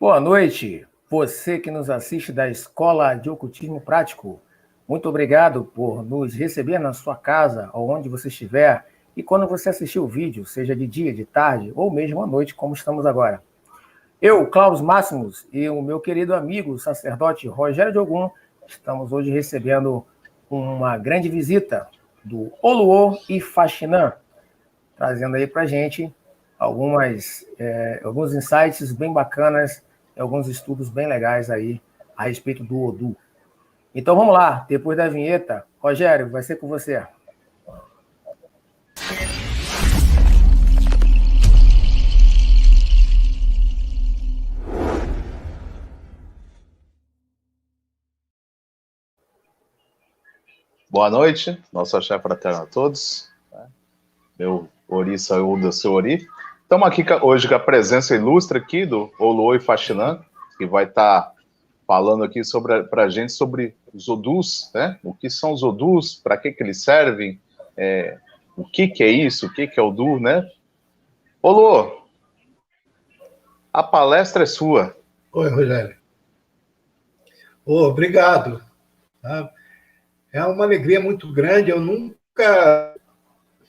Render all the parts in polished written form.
Boa noite, você que nos assiste da Escola de Ocultismo Prático. Muito obrigado por nos receber na sua casa, ou onde você estiver, e quando você assistir o vídeo, seja de dia, de tarde, ou mesmo à noite, como estamos agora. Eu, Klaus Máximos, e o meu querido amigo, o sacerdote Rogério de Ogum, estamos hoje recebendo uma grande visita do Oluo e Faxinã, trazendo aí para a gente alguns insights bem bacanas, alguns estudos bem legais aí a respeito do Odu. Então vamos lá, depois da vinheta, Rogério, vai ser com você. Boa noite, nosso axé fraterno a todos. Meu Ori saiu do seu Ori. Estamos aqui hoje com a presença ilustre aqui do Oluo e Faxinã, que vai estar falando aqui para a gente sobre os Odus, né? O que são os Odus, para que eles servem, o que é isso, o que é Odu, né? Oluo, a palestra é sua. Oi, Rogério. Obrigado. É uma alegria muito grande, eu nunca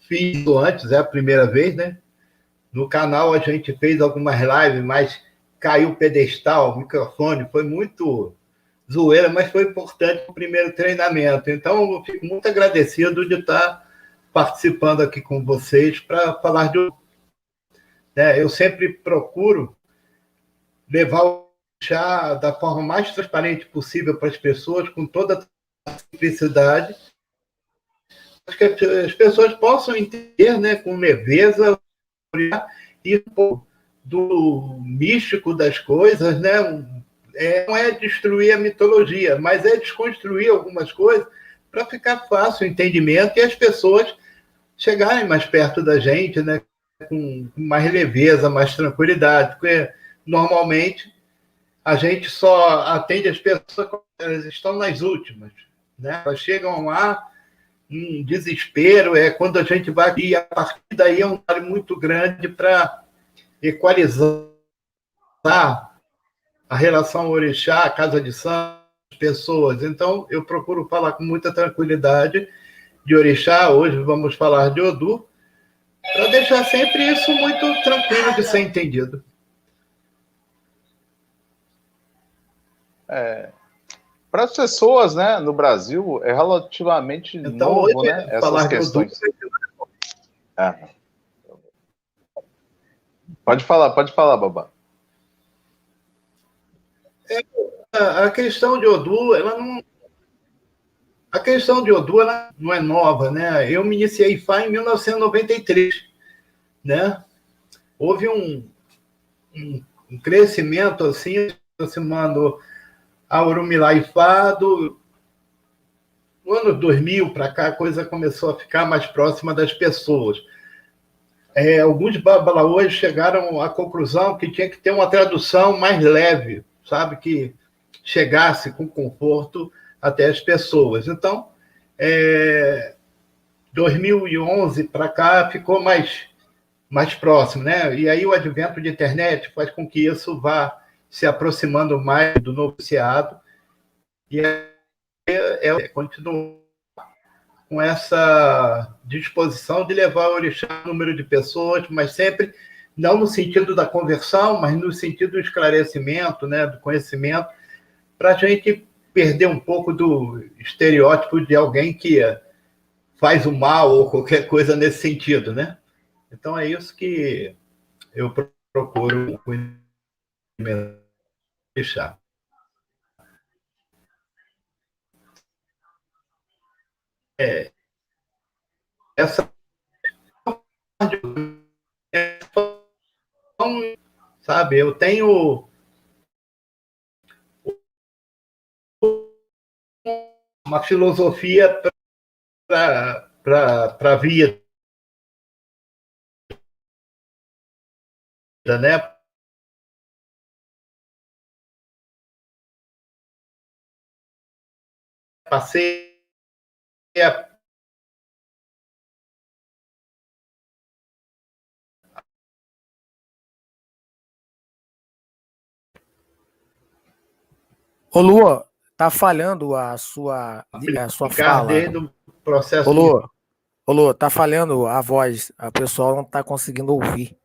fiz isso antes, é a primeira vez, né? No canal a gente fez algumas lives, mas caiu o pedestal, o microfone, foi muito zoeira, mas foi importante o primeiro treinamento. Então, eu fico muito agradecido de estar participando aqui com vocês para falar de... Eu sempre procuro levar o chá da forma mais transparente possível para as pessoas, com toda a simplicidade, que as pessoas possam entender, né, com leveza e um pouco do místico das coisas, né? Não é destruir a mitologia, mas é desconstruir algumas coisas para ficar fácil o entendimento e as pessoas chegarem mais perto da gente, né? Com mais leveza, mais tranquilidade, porque normalmente a gente só atende as pessoas quando elas estão nas últimas, né? Elas chegam lá em desespero, é quando a gente vai, e a partir daí é um trabalho muito grande para equalizar a relação orixá, a casa de santos, pessoas. Então, eu procuro falar com muita tranquilidade de orixá, hoje vamos falar de Odu, para deixar sempre isso muito tranquilo de ser entendido. Para as pessoas, né, no Brasil, é relativamente Então, novo, hoje, né, essas falar questões. de Odu... Pode falar, Babá. A questão de Odu, a questão de Odu, ela não é nova, né? Eu me iniciei em Fá em 1993, né? Houve um crescimento assim, aproximando a Orumilá e Fá do ano 2000 para cá, a coisa começou a ficar mais próxima das pessoas. Alguns babalaôs chegaram à conclusão que tinha que ter uma tradução mais leve, sabe? Que chegasse com conforto até as pessoas. Então, 2011 para cá ficou mais próximo, né? E aí o advento de internet faz com que isso vá se aproximando mais do noviciado e continua com essa disposição de levar o orixá ao número de pessoas, mas sempre não no sentido da conversão, mas no sentido do esclarecimento, né, do conhecimento, para a gente perder um pouco do estereótipo de alguém que faz o mal ou qualquer coisa nesse sentido, né? Então é isso que eu procuro deixar. Essa, sabe, eu tenho uma filosofia para a vida, né? Passei a Ô, Lu, tá falhando a sua fala. Desde o processo Ô, Lu, tá falhando a voz. A pessoa não tá conseguindo ouvir.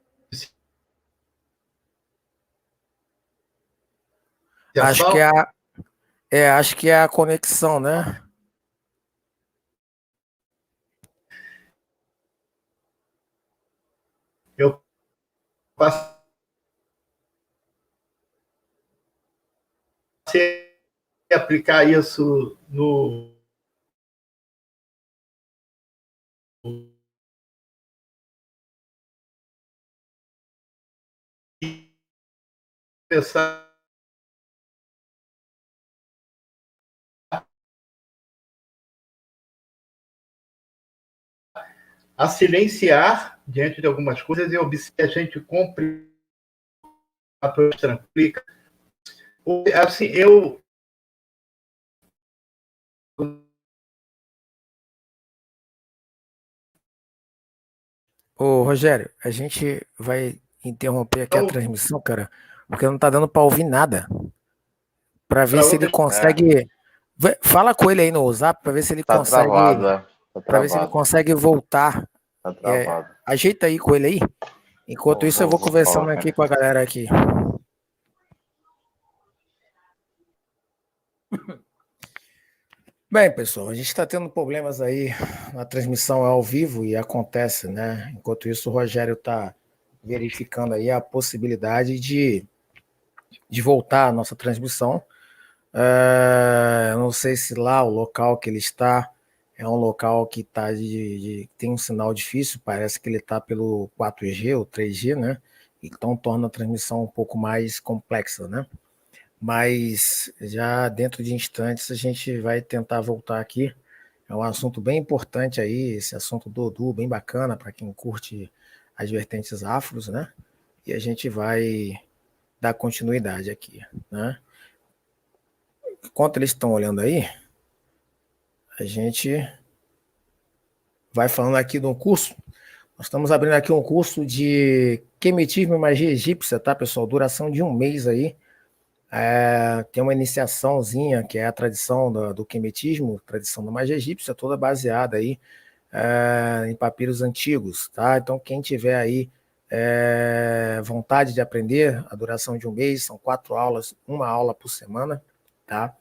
de Acho que ação. acho que é a conexão, né? Eu passei a aplicar isso no começar a silenciar diante de algumas coisas e observar a gente compre a tranquila. Assim, Ô, Rogério, a gente vai interromper aqui a transmissão, cara, porque não tá dando para ouvir nada. Para ver se ele consegue. Fala com ele aí no WhatsApp para ver se ele Tá consegue. travado, Tá Para ver se ele travado. consegue voltar. Tá travado. Ajeita aí com ele aí. Enquanto isso, eu vou conversando colocar. aqui com a galera aqui. Bem, pessoal, a gente está tendo problemas aí na transmissão ao vivo e acontece, né? Enquanto isso, o Rogério está verificando aí a possibilidade de voltar a nossa transmissão. Eu não sei se lá o local que ele está é um local que tem um sinal difícil, parece que ele está pelo 4G ou 3G, né? Então torna a transmissão um pouco mais complexa, né? Mas já dentro de instantes a gente vai tentar voltar aqui. É um assunto bem importante aí, esse assunto do Odu, bem bacana para quem curte as vertentes afros, né? E a gente vai dar continuidade aqui, né? Enquanto eles estão olhando aí, a gente vai falando aqui de um curso. Nós estamos abrindo aqui um curso de quemetismo e magia egípcia, tá, pessoal? Duração de 1 mês aí. Tem uma iniciaçãozinha, que é a tradição do quemetismo, tradição da magia egípcia, toda baseada aí em papiros antigos, tá? Então, quem tiver aí vontade de aprender, a duração de 1 mês, são 4 aulas, 1 aula por semana, tá?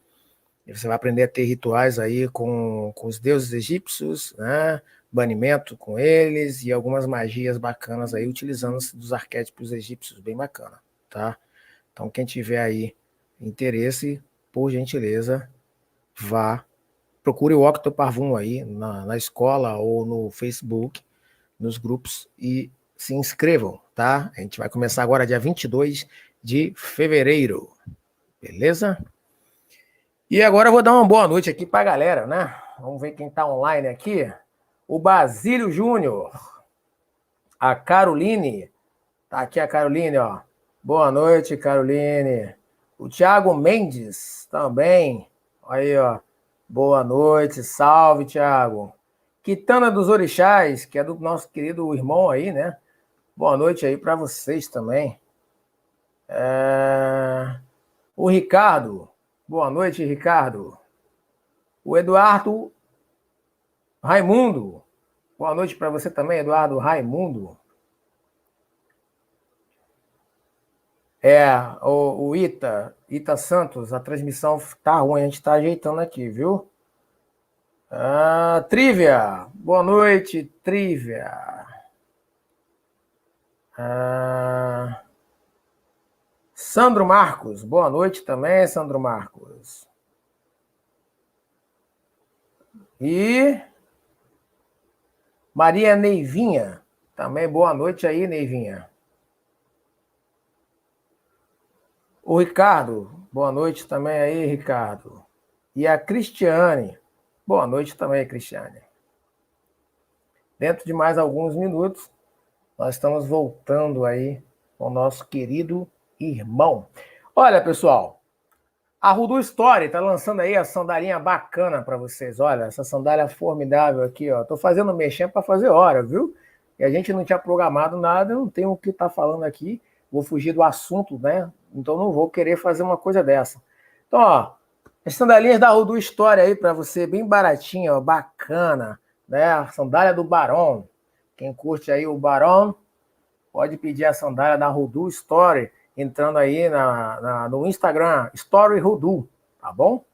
E você vai aprender a ter rituais aí com os deuses egípcios, né? Banimento com eles e algumas magias bacanas aí, utilizando-se dos arquétipos egípcios, bem bacana, tá? Então, quem tiver aí interesse, por gentileza, procure o Octo Parvum aí na escola ou no Facebook, nos grupos, e se inscrevam, tá? A gente vai começar agora dia 22 de fevereiro, beleza? E agora eu vou dar uma boa noite aqui para a galera, né? Vamos ver quem está online aqui. O Basílio Júnior, a Caroline, tá aqui a Caroline, ó. Boa noite, Caroline. O Thiago Mendes também. Aí, ó. Boa noite. Salve, Thiago. Quitana dos Orixás, que é do nosso querido irmão aí, né? Boa noite aí para vocês também. O Ricardo. Boa noite, Ricardo. O Eduardo Raimundo. Boa noite para você também, Eduardo Raimundo. O Ita Santos, a transmissão tá ruim, a gente tá ajeitando aqui, viu? Trívia, boa noite, Trívia. Sandro Marcos, boa noite também, Sandro Marcos. E Maria Neivinha, também boa noite aí, Neivinha. O Ricardo, boa noite também aí, Ricardo. E a Cristiane, boa noite também, Cristiane. Dentro de mais alguns minutos, nós estamos voltando aí com o nosso querido irmão. Olha, pessoal, a Rudu Story está lançando aí a sandalinha bacana para vocês. Olha, essa sandália formidável aqui, ó. Tô fazendo mexer para fazer hora, viu? E a gente não tinha programado nada, eu não tenho o que tá falando aqui. Vou fugir do assunto, né? Então não vou querer fazer uma coisa dessa. Então, ó, As sandalinhas da Rudu História aí para você, bem baratinha, ó, bacana, né? A sandália do Barão. Quem curte aí o Barão, pode pedir a sandália da Rudu Story, entrando aí no Instagram, Story Rudu, tá bom?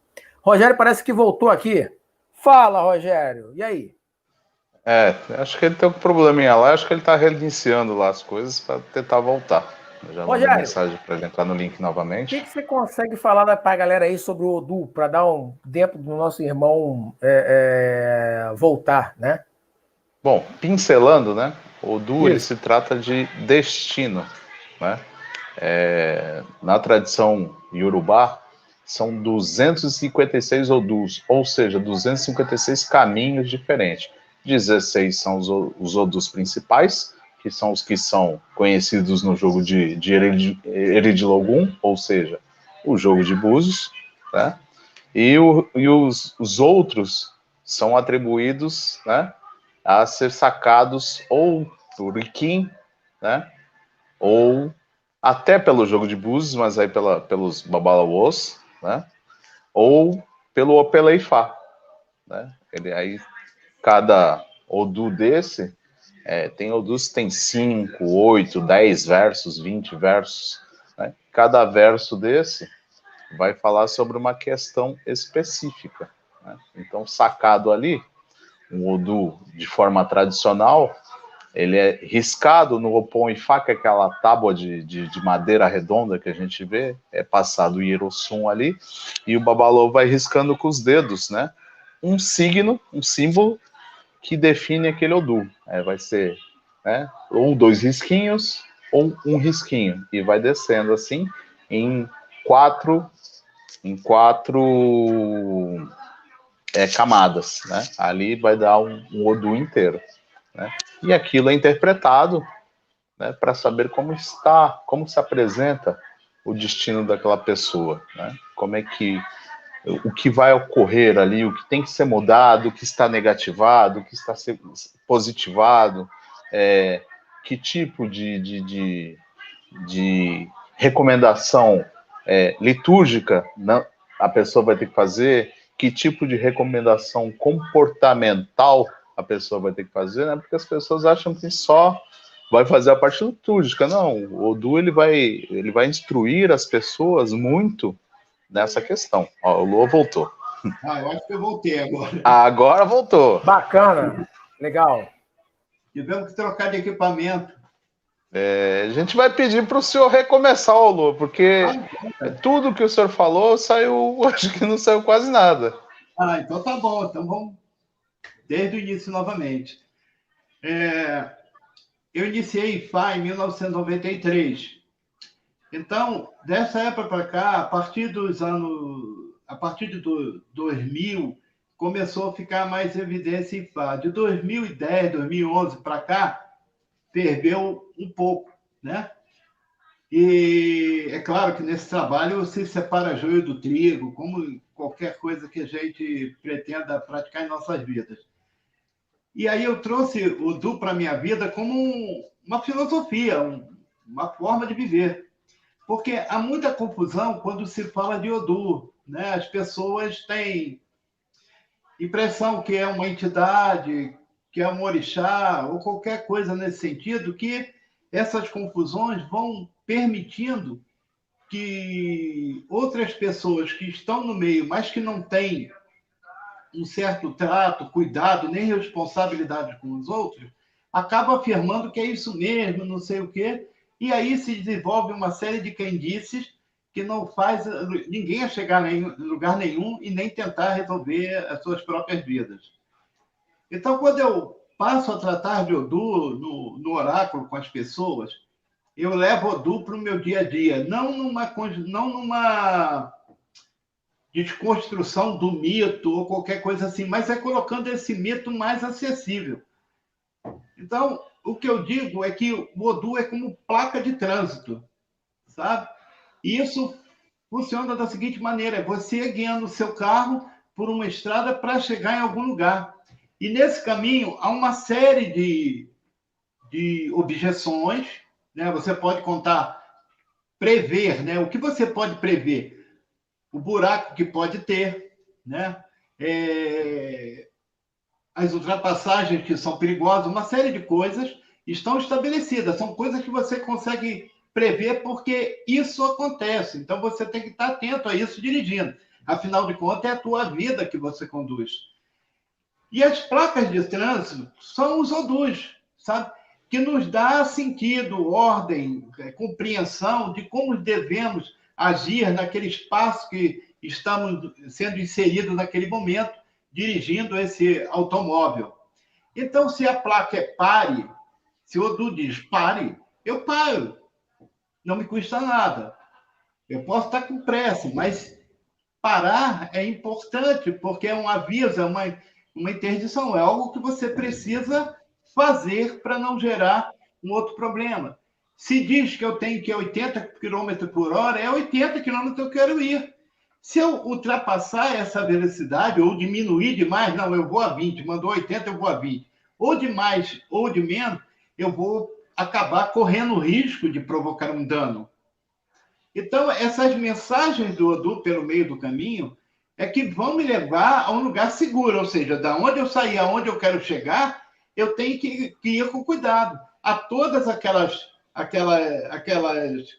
Rogério parece que voltou aqui. Fala, Rogério. E aí? Acho que ele tem um probleminha lá, acho que ele tá reiniciando lá as coisas para tentar voltar. Eu já mandei Rogério, mensagem para ele entrar no link o novamente. que você consegue falar para a galera aí sobre o Odu, para dar um tempo do nosso irmão voltar, né? Bom, pincelando, né? O Odu, ele Isso. se trata de destino, né? Na tradição Yorubá, são 256 Odus, ou seja, 256 caminhos diferentes. 16 são os Odus principais, que são os que são conhecidos no jogo de Eridilogum, ou seja, o jogo de Búzios, né? E os outros são atribuídos, né, a ser sacados ou por Ikin, né, ou até pelo jogo de Búzios, mas aí pelos Babalawos, né, ou pelo Opeleifá, né. Aí cada Odu desse tem Odus que tem 5, 8, 10 versos, 20 versos, né. Cada verso desse vai falar sobre uma questão específica, né? Então, sacado ali, um Odu de forma tradicional, ele é riscado no Opon Ifá, que é aquela tábua de madeira redonda que a gente vê, é passado o Hierossum ali, e o Babalô vai riscando com os dedos, né? Um signo, um símbolo que define aquele Odu. Vai ser, né, ou 2 risquinhos, ou um risquinho, e vai descendo assim em quatro camadas, né? Ali vai dar um Odu inteiro, né? E aquilo é interpretado, né, para saber como se apresenta o destino daquela pessoa, né? Como é que o que vai ocorrer ali, o que tem que ser mudado, o que está negativado, o que está positivado, que tipo de recomendação litúrgica a pessoa vai ter que fazer, que tipo de recomendação comportamental a pessoa vai ter que fazer, né? Porque as pessoas acham que só vai fazer a parte litúrgica. Não, o Odu ele vai instruir as pessoas muito nessa questão. Ó, o Lua voltou. Eu acho que eu voltei agora. Agora voltou. Bacana, legal. Tivemos que trocar de equipamento. A gente vai pedir para o senhor recomeçar, o Lua, porque tudo que o senhor falou saiu, acho que não saiu quase nada. Então tá bom. Então vamos desde o início novamente. Eu iniciei Ifá em 1993. Então, dessa época para cá, a partir de 2000, começou a ficar mais evidência Ifá. De 2010, 2011 para cá, perdeu um pouco, né? E é claro que nesse trabalho se separa joio do trigo, como qualquer coisa que a gente pretenda praticar em nossas vidas. E aí eu trouxe o Odu para a minha vida como uma filosofia, uma forma de viver. Porque há muita confusão quando se fala de Odu, né? As pessoas têm impressão que é uma entidade, que é um orixá, ou qualquer coisa nesse sentido, que essas confusões vão permitindo que outras pessoas que estão no meio, mas que não têm um certo trato, cuidado, nem responsabilidade com os outros, acabam afirmando que é isso mesmo, não sei o quê, e aí se desenvolve uma série de crendices que não faz ninguém a chegar em lugar nenhum e nem tentar resolver as suas próprias vidas. Então, quando eu passo a tratar de Odu no oráculo com as pessoas, eu levo Odu para o meu dia a dia, não numa desconstrução do mito ou qualquer coisa assim, mas é colocando esse mito mais acessível. Então, o que eu digo é que o Odu é como placa de trânsito, sabe? E isso funciona da seguinte maneira: é você guiando o seu carro por uma estrada para chegar em algum lugar. E nesse caminho há uma série de objeções, né? Você pode prever, né? O que você pode prever? o buraco que pode ter, né? As ultrapassagens que são perigosas, uma série de coisas estão estabelecidas, são coisas que você consegue prever porque isso acontece. Então, você tem que estar atento a isso dirigindo. Afinal de contas, é a tua vida que você conduz. E as placas de trânsito são os odus, sabe? Que nos dá sentido, ordem, compreensão de como devemos agir naquele espaço que estamos sendo inseridos naquele momento, dirigindo esse automóvel. Então, se a placa é pare, se o Odu diz pare, eu paro. Não me custa nada. Eu posso estar com pressa, mas parar é importante, porque é um aviso, é uma interdição, é algo que você precisa fazer para não gerar um outro problema. Se diz que eu tenho que ir 80 km por hora, é 80 km que eu quero ir. Se eu ultrapassar essa velocidade ou diminuir demais, não, eu vou a 20, mandou 80, eu vou a 20. Ou de mais ou de menos, eu vou acabar correndo o risco de provocar um dano. Então, essas mensagens do Odu pelo meio do caminho é que vão me levar a um lugar seguro, ou seja, da onde eu sair, aonde eu quero chegar, eu tenho que ir com cuidado. A todas aquelas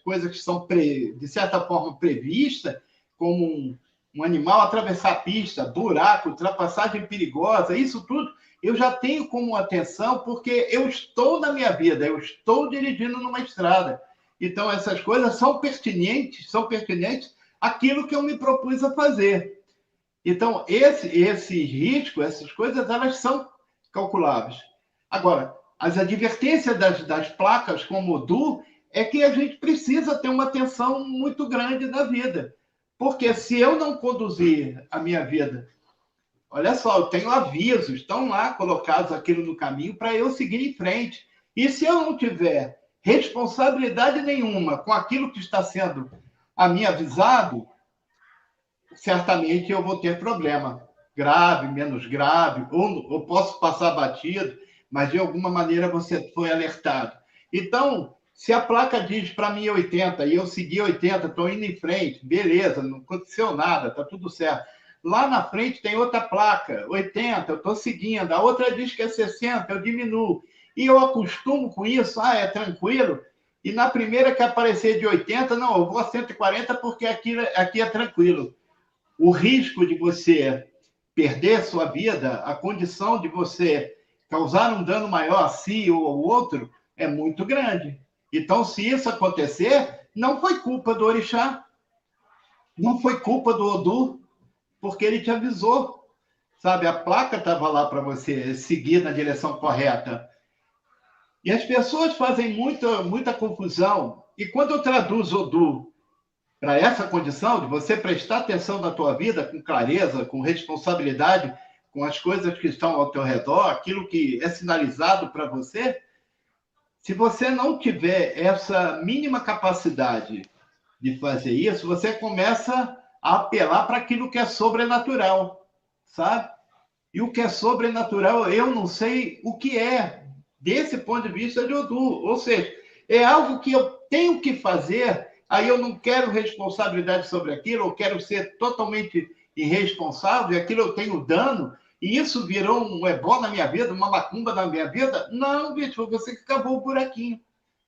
coisas que são, de certa forma, previstas, como um animal atravessar a pista, buraco, ultrapassagem perigosa, isso tudo eu já tenho como atenção porque eu estou na minha vida, eu estou dirigindo numa estrada. Então, essas coisas são pertinentes àquilo que eu me propus a fazer. Então, esse risco, essas coisas, elas são calculáveis. Agora, as advertências das placas como o DU é que a gente precisa ter uma atenção muito grande na vida. Porque se eu não conduzir a minha vida, olha só, eu tenho avisos, estão lá colocados aquilo no caminho para eu seguir em frente. E se eu não tiver responsabilidade nenhuma com aquilo que está sendo a mim avisado, certamente eu vou ter problema. Grave, menos grave, ou eu posso passar batido, mas de alguma maneira você foi alertado. Então, se a placa diz para mim 80 e eu segui 80, estou indo em frente, beleza, não aconteceu nada, está tudo certo. Lá na frente tem outra placa, 80, eu estou seguindo, a outra diz que é 60, eu diminuo. E eu acostumo com isso, é tranquilo. E na primeira que aparecer de 80, não, eu vou a 140 porque aqui é tranquilo. O risco de você perder sua vida, a condição de você causar um dano maior a si ou ao outro, é muito grande. Então, se isso acontecer, não foi culpa do orixá, não foi culpa do Odu, porque ele te avisou, sabe? A placa estava lá para você seguir na direção correta. E as pessoas fazem muita confusão. E quando eu traduzo Odu para essa condição de você prestar atenção na tua vida com clareza, com responsabilidade, com as coisas que estão ao teu redor, aquilo que é sinalizado para você, se você não tiver essa mínima capacidade de fazer isso, você começa a apelar para aquilo que é sobrenatural, sabe? E o que é sobrenatural, eu não sei o que é, desse ponto de vista de Odu. Ou seja, é algo que eu tenho que fazer, aí eu não quero responsabilidade sobre aquilo, eu quero ser totalmente irresponsável, e aquilo eu tenho dano, e isso virou um ebó na minha vida, uma macumba na minha vida. Não, bicho, você que cavou o buraquinho.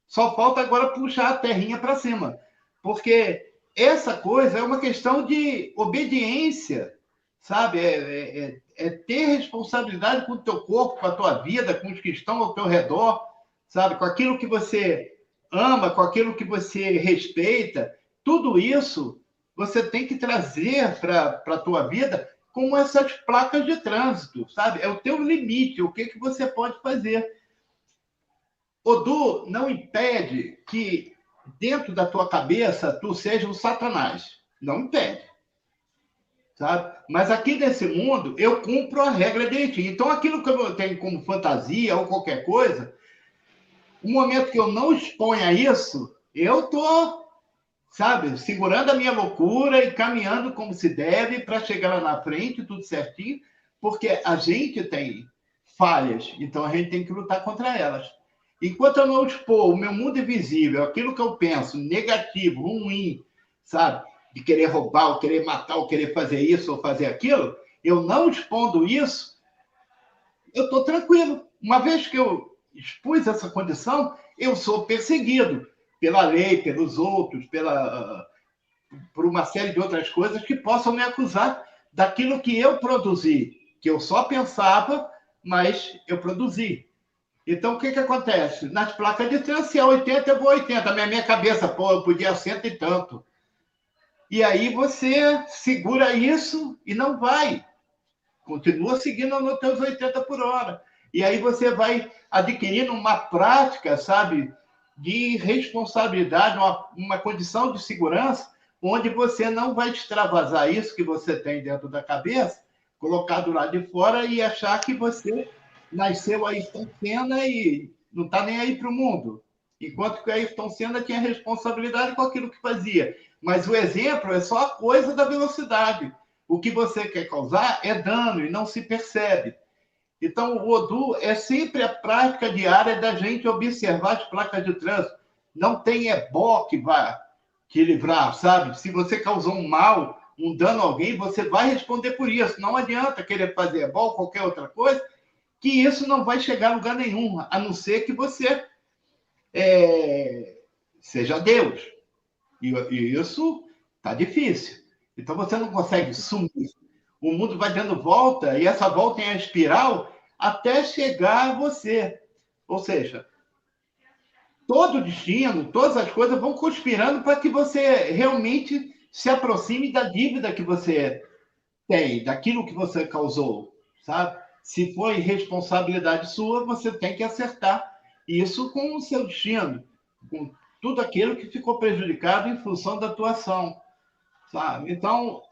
Só falta agora puxar a terrinha para cima. Porque essa coisa é uma questão de obediência, sabe? É ter responsabilidade com o teu corpo, com a tua vida, com os que estão ao teu redor, sabe? Com aquilo que você ama, com aquilo que você respeita. Tudo isso você tem que trazer para a tua vida como essas placas de trânsito, sabe? É o teu limite, o que você pode fazer. Odu não impede que dentro da tua cabeça tu seja um satanás. Não impede. Sabe? Mas aqui nesse mundo, eu cumpro a regra direitinho. Então, aquilo que eu tenho como fantasia ou qualquer coisa, no momento que eu não exponha isso, eu estou, sabe, segurando a minha loucura e caminhando como se deve para chegar lá na frente, tudo certinho, porque a gente tem falhas, então a gente tem que lutar contra elas. Enquanto eu não expor o meu mundo invisível, aquilo que eu penso, negativo, ruim, sabe? de querer roubar, ou querer matar, ou querer fazer isso, ou fazer aquilo, eu não expondo isso, eu estou tranquilo. Uma vez que eu expus essa condição, eu sou perseguido pela lei, pelos outros, por uma série de outras coisas que possam me acusar daquilo que eu produzi, que eu só pensava, mas eu produzi. Então, o que acontece? Nas placas de trânsito, se é 80, eu vou 80. Na minha cabeça, pô, eu podia 100 e tanto. E aí você segura isso e não vai. Continua seguindo nos teus 80 por hora. E aí você vai adquirindo uma prática, sabe, de responsabilidade, uma condição de segurança, onde você não vai extravasar isso que você tem dentro da cabeça, colocar do lado de fora e achar que você nasceu Ayrton Senna e não está nem aí para o mundo. Enquanto que o Ayrton Senna tinha responsabilidade com aquilo que fazia. Mas o exemplo é só a coisa da velocidade. O que você quer causar é dano e não se percebe. Então, o Odu é sempre a prática diária da gente observar as placas de trânsito. Não tem ebó que vá te livrar, sabe? Se você causou um mal, um dano a alguém, você vai responder por isso. Não adianta querer fazer ebó ou qualquer outra coisa, que isso não vai chegar a lugar nenhum, a não ser que você seja Deus. E isso está difícil. Então, você não consegue sumir. O mundo vai dando volta, e essa volta em espiral até chegar a você. Ou seja, todo o destino, todas as coisas vão conspirando para que você realmente se aproxime da dívida que você tem, daquilo que você causou, sabe? Se foi responsabilidade sua, você tem que acertar isso com o seu destino, com tudo aquilo que ficou prejudicado em função da tua ação. Sabe? Então,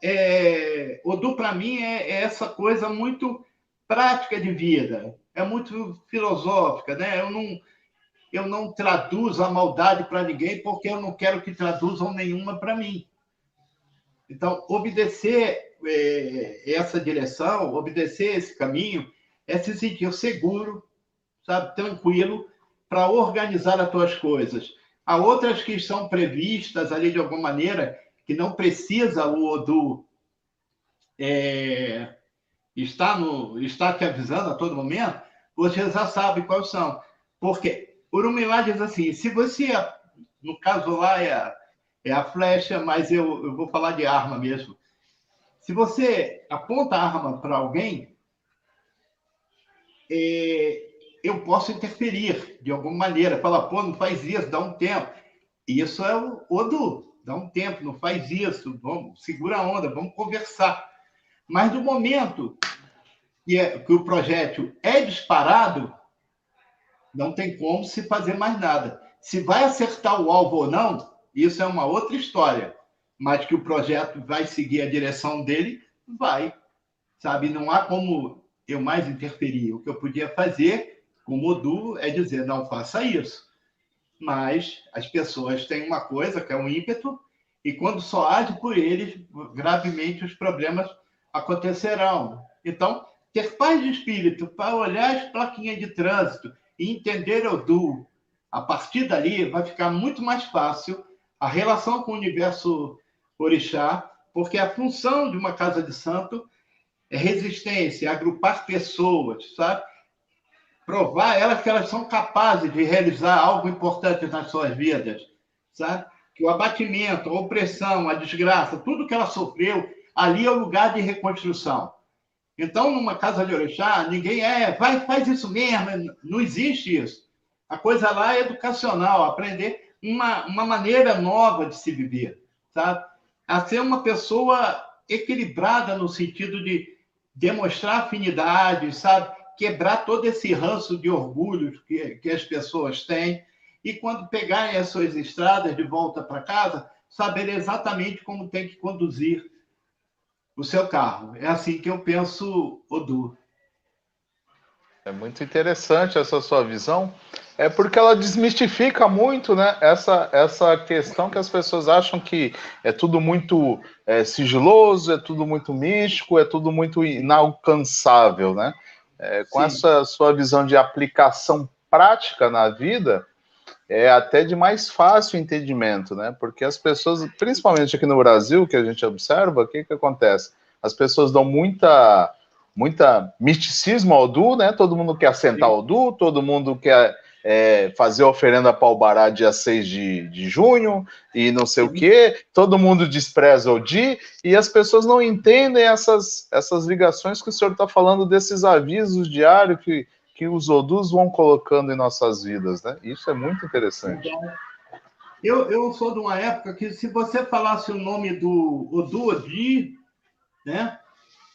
Odu, para mim, é essa coisa muito prática de vida, é muito filosófica, né? Eu não traduzo a maldade para ninguém porque eu não quero que traduzam nenhuma para mim. Então, obedecer essa direção, obedecer esse caminho, é se sentir seguro, sabe? Tranquilo, para organizar as tuas coisas. Há outras que estão previstas ali de alguma maneira, que não precisa o Odu estar te avisando a todo momento, você já sabe quais são. Porque Urumilá diz assim, se você, no caso lá é a flecha, mas eu vou falar de arma mesmo. Se você aponta a arma para alguém, eu posso interferir de alguma maneira, falar, pô, não faz isso, dá um tempo. Isso é o Odu. Dá um tempo, não faz isso, vamos, segura a onda, vamos conversar. Mas no momento que o projétil é disparado, não tem como se fazer mais nada. Se vai acertar o alvo ou não, isso é uma outra história. Mas que o projeto vai seguir a direção dele, vai. Sabe, não há como eu mais interferir. O que eu podia fazer com o Odu é dizer, não faça isso. Mas as pessoas têm uma coisa, que é um ímpeto, e quando só age por eles, gravemente os problemas acontecerão. Então, ter paz de espírito para olhar as plaquinhas de trânsito e entender Odu, a partir dali vai ficar muito mais fácil a relação com o universo orixá, porque a função de uma casa de santo é resistência, agrupar pessoas, sabe? Provar elas que elas são capazes de realizar algo importante nas suas vidas, sabe? Que o abatimento, a opressão, a desgraça, tudo que ela sofreu, ali é o lugar de reconstrução. Então, numa casa de orixá, ninguém faz isso mesmo, não existe isso. A coisa lá é educacional, aprender uma maneira nova de se viver, sabe? A ser uma pessoa equilibrada no sentido de demonstrar afinidade, sabe? Quebrar todo esse ranço de orgulho que as pessoas têm e, quando pegarem as suas estradas de volta para casa, saber exatamente como tem que conduzir o seu carro. É assim que eu penso, Odu. É muito interessante essa sua visão, porque ela desmistifica muito, né, essa questão que as pessoas acham que é tudo muito sigiloso, é tudo muito místico, é tudo muito inalcançável, né? Com essa sua visão de aplicação prática na vida, é até de mais fácil entendimento, né? Porque as pessoas, principalmente aqui no Brasil, que a gente observa, o que acontece? As pessoas dão muita misticismo ao Odu, né? Todo mundo quer assentar o Odu, todo mundo quer fazer oferenda para o Albará dia 6 de junho e não sei o quê, todo mundo despreza o Di e as pessoas não entendem essas ligações que o senhor está falando, desses avisos diários que os Odus vão colocando em nossas vidas, né? Isso é muito interessante. Eu sou de uma época que, se você falasse o nome do Odu Odi, né,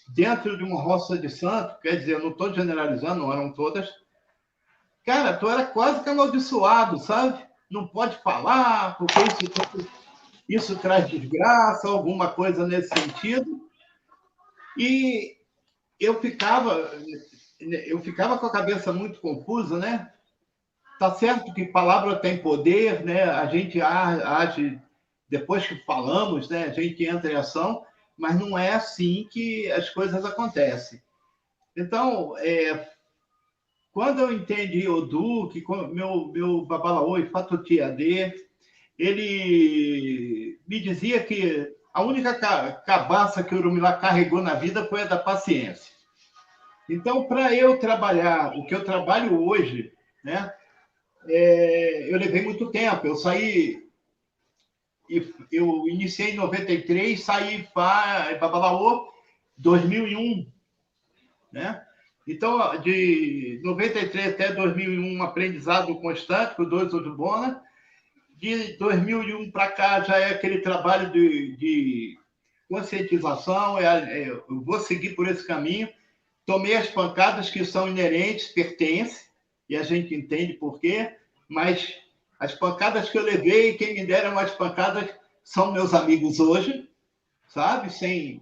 dentro de uma roça de santo, quer dizer, eu não estou generalizando, não eram todas, cara, tu era quase que amaldiçoado, sabe? Não pode falar, porque isso traz desgraça, alguma coisa nesse sentido. E eu ficava com a cabeça muito confusa, né? Tá certo que palavra tem poder, né? A gente age depois que falamos, né? A gente entra em ação, mas não é assim que as coisas acontecem. Então, quando eu entendi Odu, que meu Babalaô e Fatuti Adê, ele me dizia que a única cabaça que o Urumilá carregou na vida foi a da paciência. Então, para eu trabalhar o que eu trabalho hoje, né, eu levei muito tempo. Eu iniciei em 93, saí para Babalaô 2001, né? Então, de 93 até 2001, um aprendizado constante com o Dois Odubona. De 2001 para cá já é aquele trabalho de conscientização. Eu vou seguir por esse caminho. Tomei as pancadas que são inerentes, pertencem, e a gente entende por quê, mas as pancadas que eu levei, quem me deram as pancadas são meus amigos hoje, sabe? Sem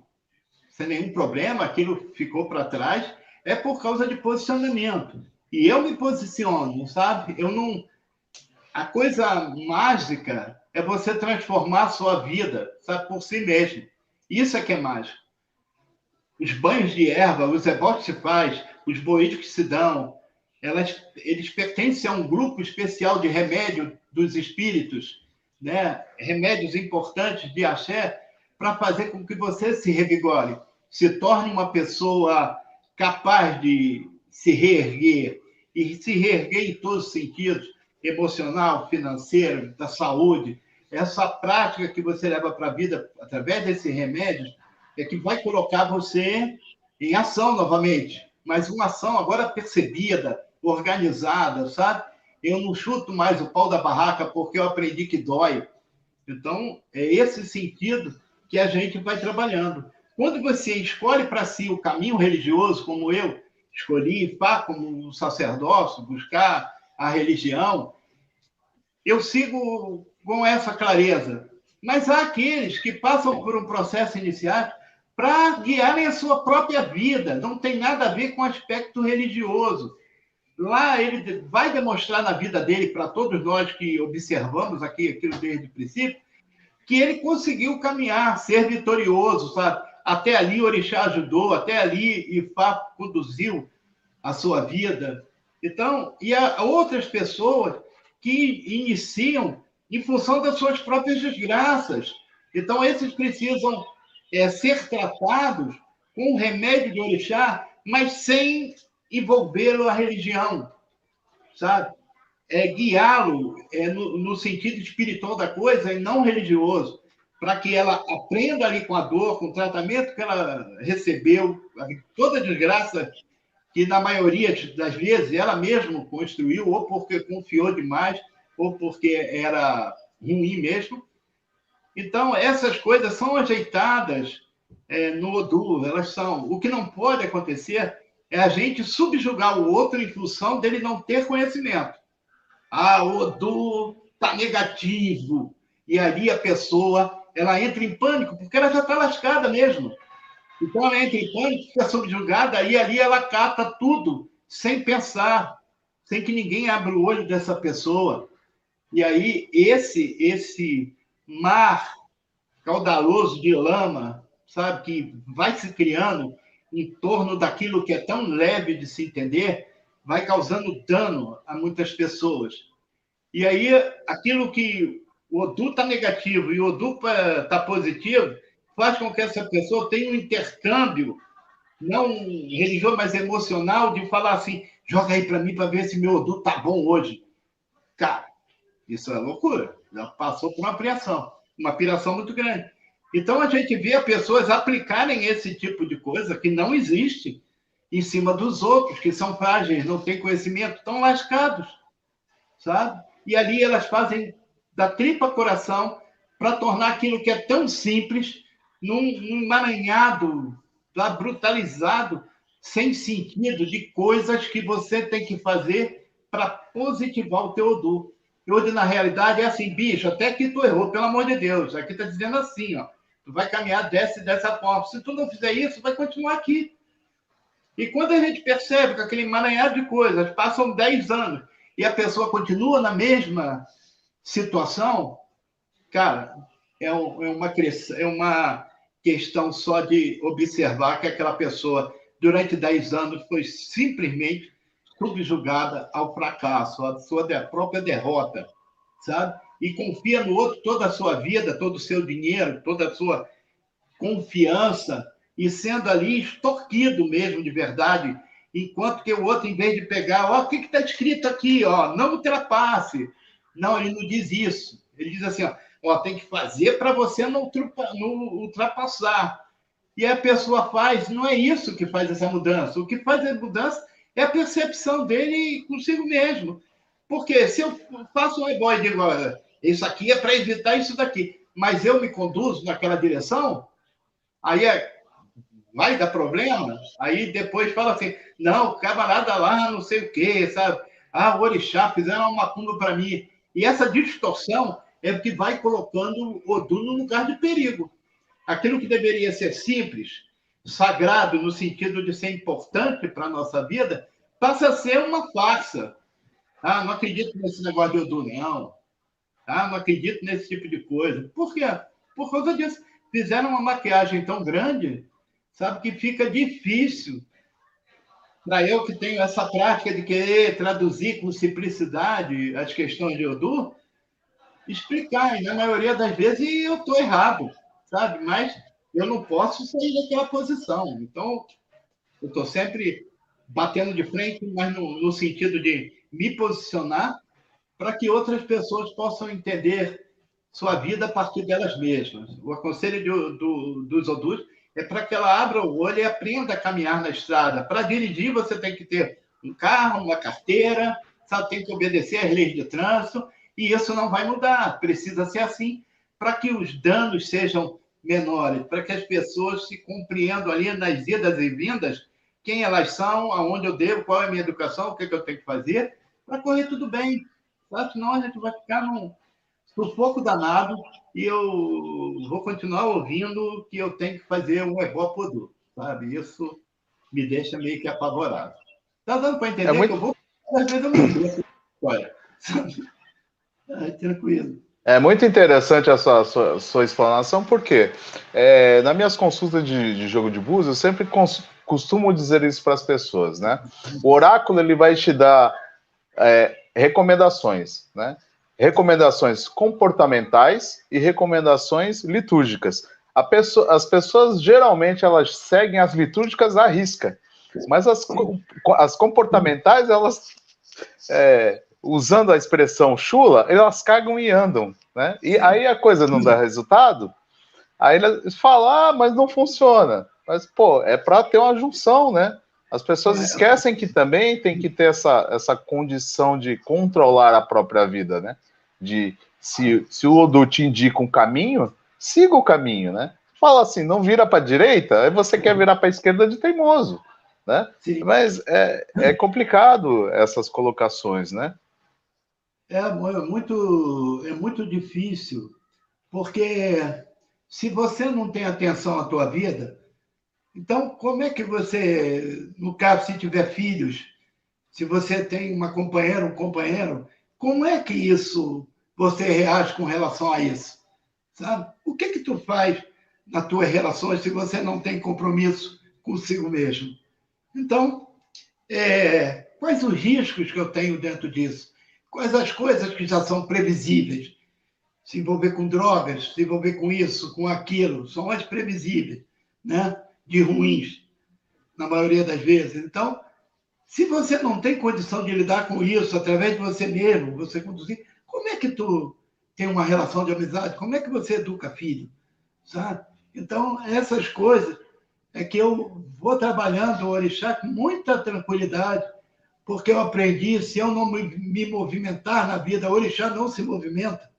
nenhum problema, aquilo ficou para trás. É por causa de posicionamento. E eu me posiciono, sabe? Eu não... A coisa mágica é você transformar a sua vida, sabe, por si mesmo. Isso é que é mágico. Os banhos de erva, os ebóticos que se faz, os boídos que se dão, eles pertencem a um grupo especial de remédio dos espíritos, né? Remédios importantes de axé, para fazer com que você se revigore, se torne uma pessoa capaz de se reerguer, e se reerguer em todos os sentidos, emocional, financeiro, da saúde. Essa prática que você leva para a vida, através desses remédios, é que vai colocar você em ação novamente, mas uma ação agora percebida, organizada, sabe? Eu não chuto mais o pau da barraca porque eu aprendi que dói. Então, é esse sentido que a gente vai trabalhando. Quando você escolhe para si o caminho religioso, como eu escolhi, como um sacerdócio, buscar a religião, eu sigo com essa clareza. Mas há aqueles que passam por um processo inicial para guiarem a sua própria vida. Não tem nada a ver com o aspecto religioso. Lá ele vai demonstrar na vida dele, para todos nós que observamos aquilo desde o princípio, que ele conseguiu caminhar, ser vitorioso, sabe? Até ali o Orixá ajudou, até ali Ifá conduziu a sua vida. Então, e há outras pessoas que iniciam em função das suas próprias desgraças. Então, esses precisam ser tratados com o remédio de Orixá, mas sem envolvê-lo à religião, sabe? Guiá-lo no sentido espiritual da coisa e não religioso, para que ela aprenda ali com a dor, com o tratamento que ela recebeu, toda a desgraça que, na maioria das vezes, ela mesma construiu, ou porque confiou demais, ou porque era ruim mesmo. Então, essas coisas são ajeitadas no Odu, elas são. O que não pode acontecer é a gente subjugar o outro em função dele não ter conhecimento. O Odu está negativo. E ali a pessoa ela entra em pânico, porque ela já está lascada mesmo. Então, ela entra em pânico, fica subjugada, e ali ela cata tudo, sem pensar, sem que ninguém abra o olho dessa pessoa. E aí, esse mar caudaloso de lama, sabe, que vai se criando em torno daquilo que é tão leve de se entender, vai causando dano a muitas pessoas. E aí, aquilo que o odor está negativo e o odor está positivo, faz com que essa pessoa tenha um intercâmbio, não religioso, mas emocional, de falar assim, joga aí para mim para ver se meu odor está bom hoje. Cara, isso é loucura. Já passou por uma piração muito grande. Então, a gente vê as pessoas aplicarem esse tipo de coisa que não existe em cima dos outros, que são frágeis, não têm conhecimento, estão lascados, sabe? E ali elas fazem da tripa coração para tornar aquilo que é tão simples num emaranhado, brutalizado, sem sentido, de coisas que você tem que fazer para positivar o teu odor. E hoje, na realidade, é assim, bicho, até aqui tu errou, pelo amor de Deus. Aqui está dizendo assim, ó, tu vai caminhar dessa forma. Se tu não fizer isso, vai continuar aqui. E quando a gente percebe que aquele emaranhado de coisas passam 10 anos e a pessoa continua na mesma situação, cara, é uma questão só de observar que aquela pessoa, durante 10 anos, foi simplesmente subjugada ao fracasso, à sua própria derrota, sabe? E confia no outro toda a sua vida, todo o seu dinheiro, toda a sua confiança, e sendo ali extorquido mesmo, de verdade, enquanto que o outro, em vez de pegar, ó, o que está escrito aqui, ó, não ultrapasse. Não, ele não diz isso. Ele diz assim, ó, tem que fazer para você não ultrapassar. E a pessoa faz, não é isso que faz essa mudança. O que faz a mudança é a percepção dele consigo mesmo. Porque se eu faço um ebó e digo, olha, isso aqui é para evitar isso daqui, mas eu me conduzo naquela direção, aí vai dar problema. Aí depois fala assim, não, o camarada lá, não sei o quê, sabe? Ah, o orixá, fizeram uma macumba para mim. E essa distorção é o que vai colocando o Odum no lugar de perigo. Aquilo que deveria ser simples, sagrado, no sentido de ser importante para a nossa vida, passa a ser uma farsa. Ah, não acredito nesse negócio de Odum, não. Ah, não acredito nesse tipo de coisa. Por quê? Por causa disso. Fizeram uma maquiagem tão grande, sabe, que fica difícil para eu que tenho essa prática de querer traduzir com simplicidade as questões de Odum, explicar. E na maioria das vezes eu estou errado, sabe? Mas eu não posso sair daquela posição. Então, eu estou sempre batendo de frente, mas no sentido de me posicionar para que outras pessoas possam entender sua vida a partir delas mesmas. O aconselho dos Odus é para que ela abra o olho e aprenda a caminhar na estrada. Para dirigir, você tem que ter um carro, uma carteira, sabe? Tem que obedecer às leis de trânsito, e isso não vai mudar. Precisa ser assim para que os danos sejam menores, para que as pessoas se compreendam ali nas idas e vindas, quem elas são, aonde eu devo, qual é a minha educação, o que eu tenho que fazer, para correr tudo bem. Senão a gente vai ficar num sufoco danado, e eu vou continuar ouvindo que eu tenho que fazer um ebó-podô, sabe? Isso me deixa meio que apavorado. Tá dando para entender que eu vou... Às vezes eu me esqueço. Olha, sabe? Tranquilo. É muito interessante a sua explanação, porque nas minhas consultas de jogo de búzios, eu sempre costumo dizer isso para as pessoas, né? O oráculo, ele vai te dar recomendações, né? Recomendações comportamentais e recomendações litúrgicas. As pessoas, geralmente, elas seguem as litúrgicas à risca, mas as comportamentais, elas, usando a expressão chula, elas cagam e andam, né? E aí a coisa não dá resultado, aí eles falam, mas não funciona. Mas, pô, é para ter uma junção, né? As pessoas esquecem que também tem que ter essa condição de controlar a própria vida, né? Se o Odum te indica um caminho, siga o caminho, né? Fala assim, não vira para a direita, aí você quer virar para a esquerda de teimoso, né? Sim. Mas é complicado essas colocações, né? É muito difícil, porque se você não tem atenção à tua vida, então como é que você, no caso, se tiver filhos, se você tem uma companheira, um companheiro, como é que isso você reage com relação a isso? Sabe? O que tu faz nas tuas relações se você não tem compromisso consigo mesmo? Então, quais os riscos que eu tenho dentro disso? quais as coisas que já são previsíveis. Se envolver com drogas, se envolver com isso, com aquilo, são as previsíveis, né? De ruins, na maioria das vezes. Então, se você não tem condição de lidar com isso através de você mesmo, você conduzir, como é que tu tem uma relação de amizade? Como é que você educa filho? Sabe? Então, essas coisas é que eu vou trabalhando o orixá com muita tranquilidade, porque eu aprendi, se eu não me movimentar na vida, o orixá não se movimenta,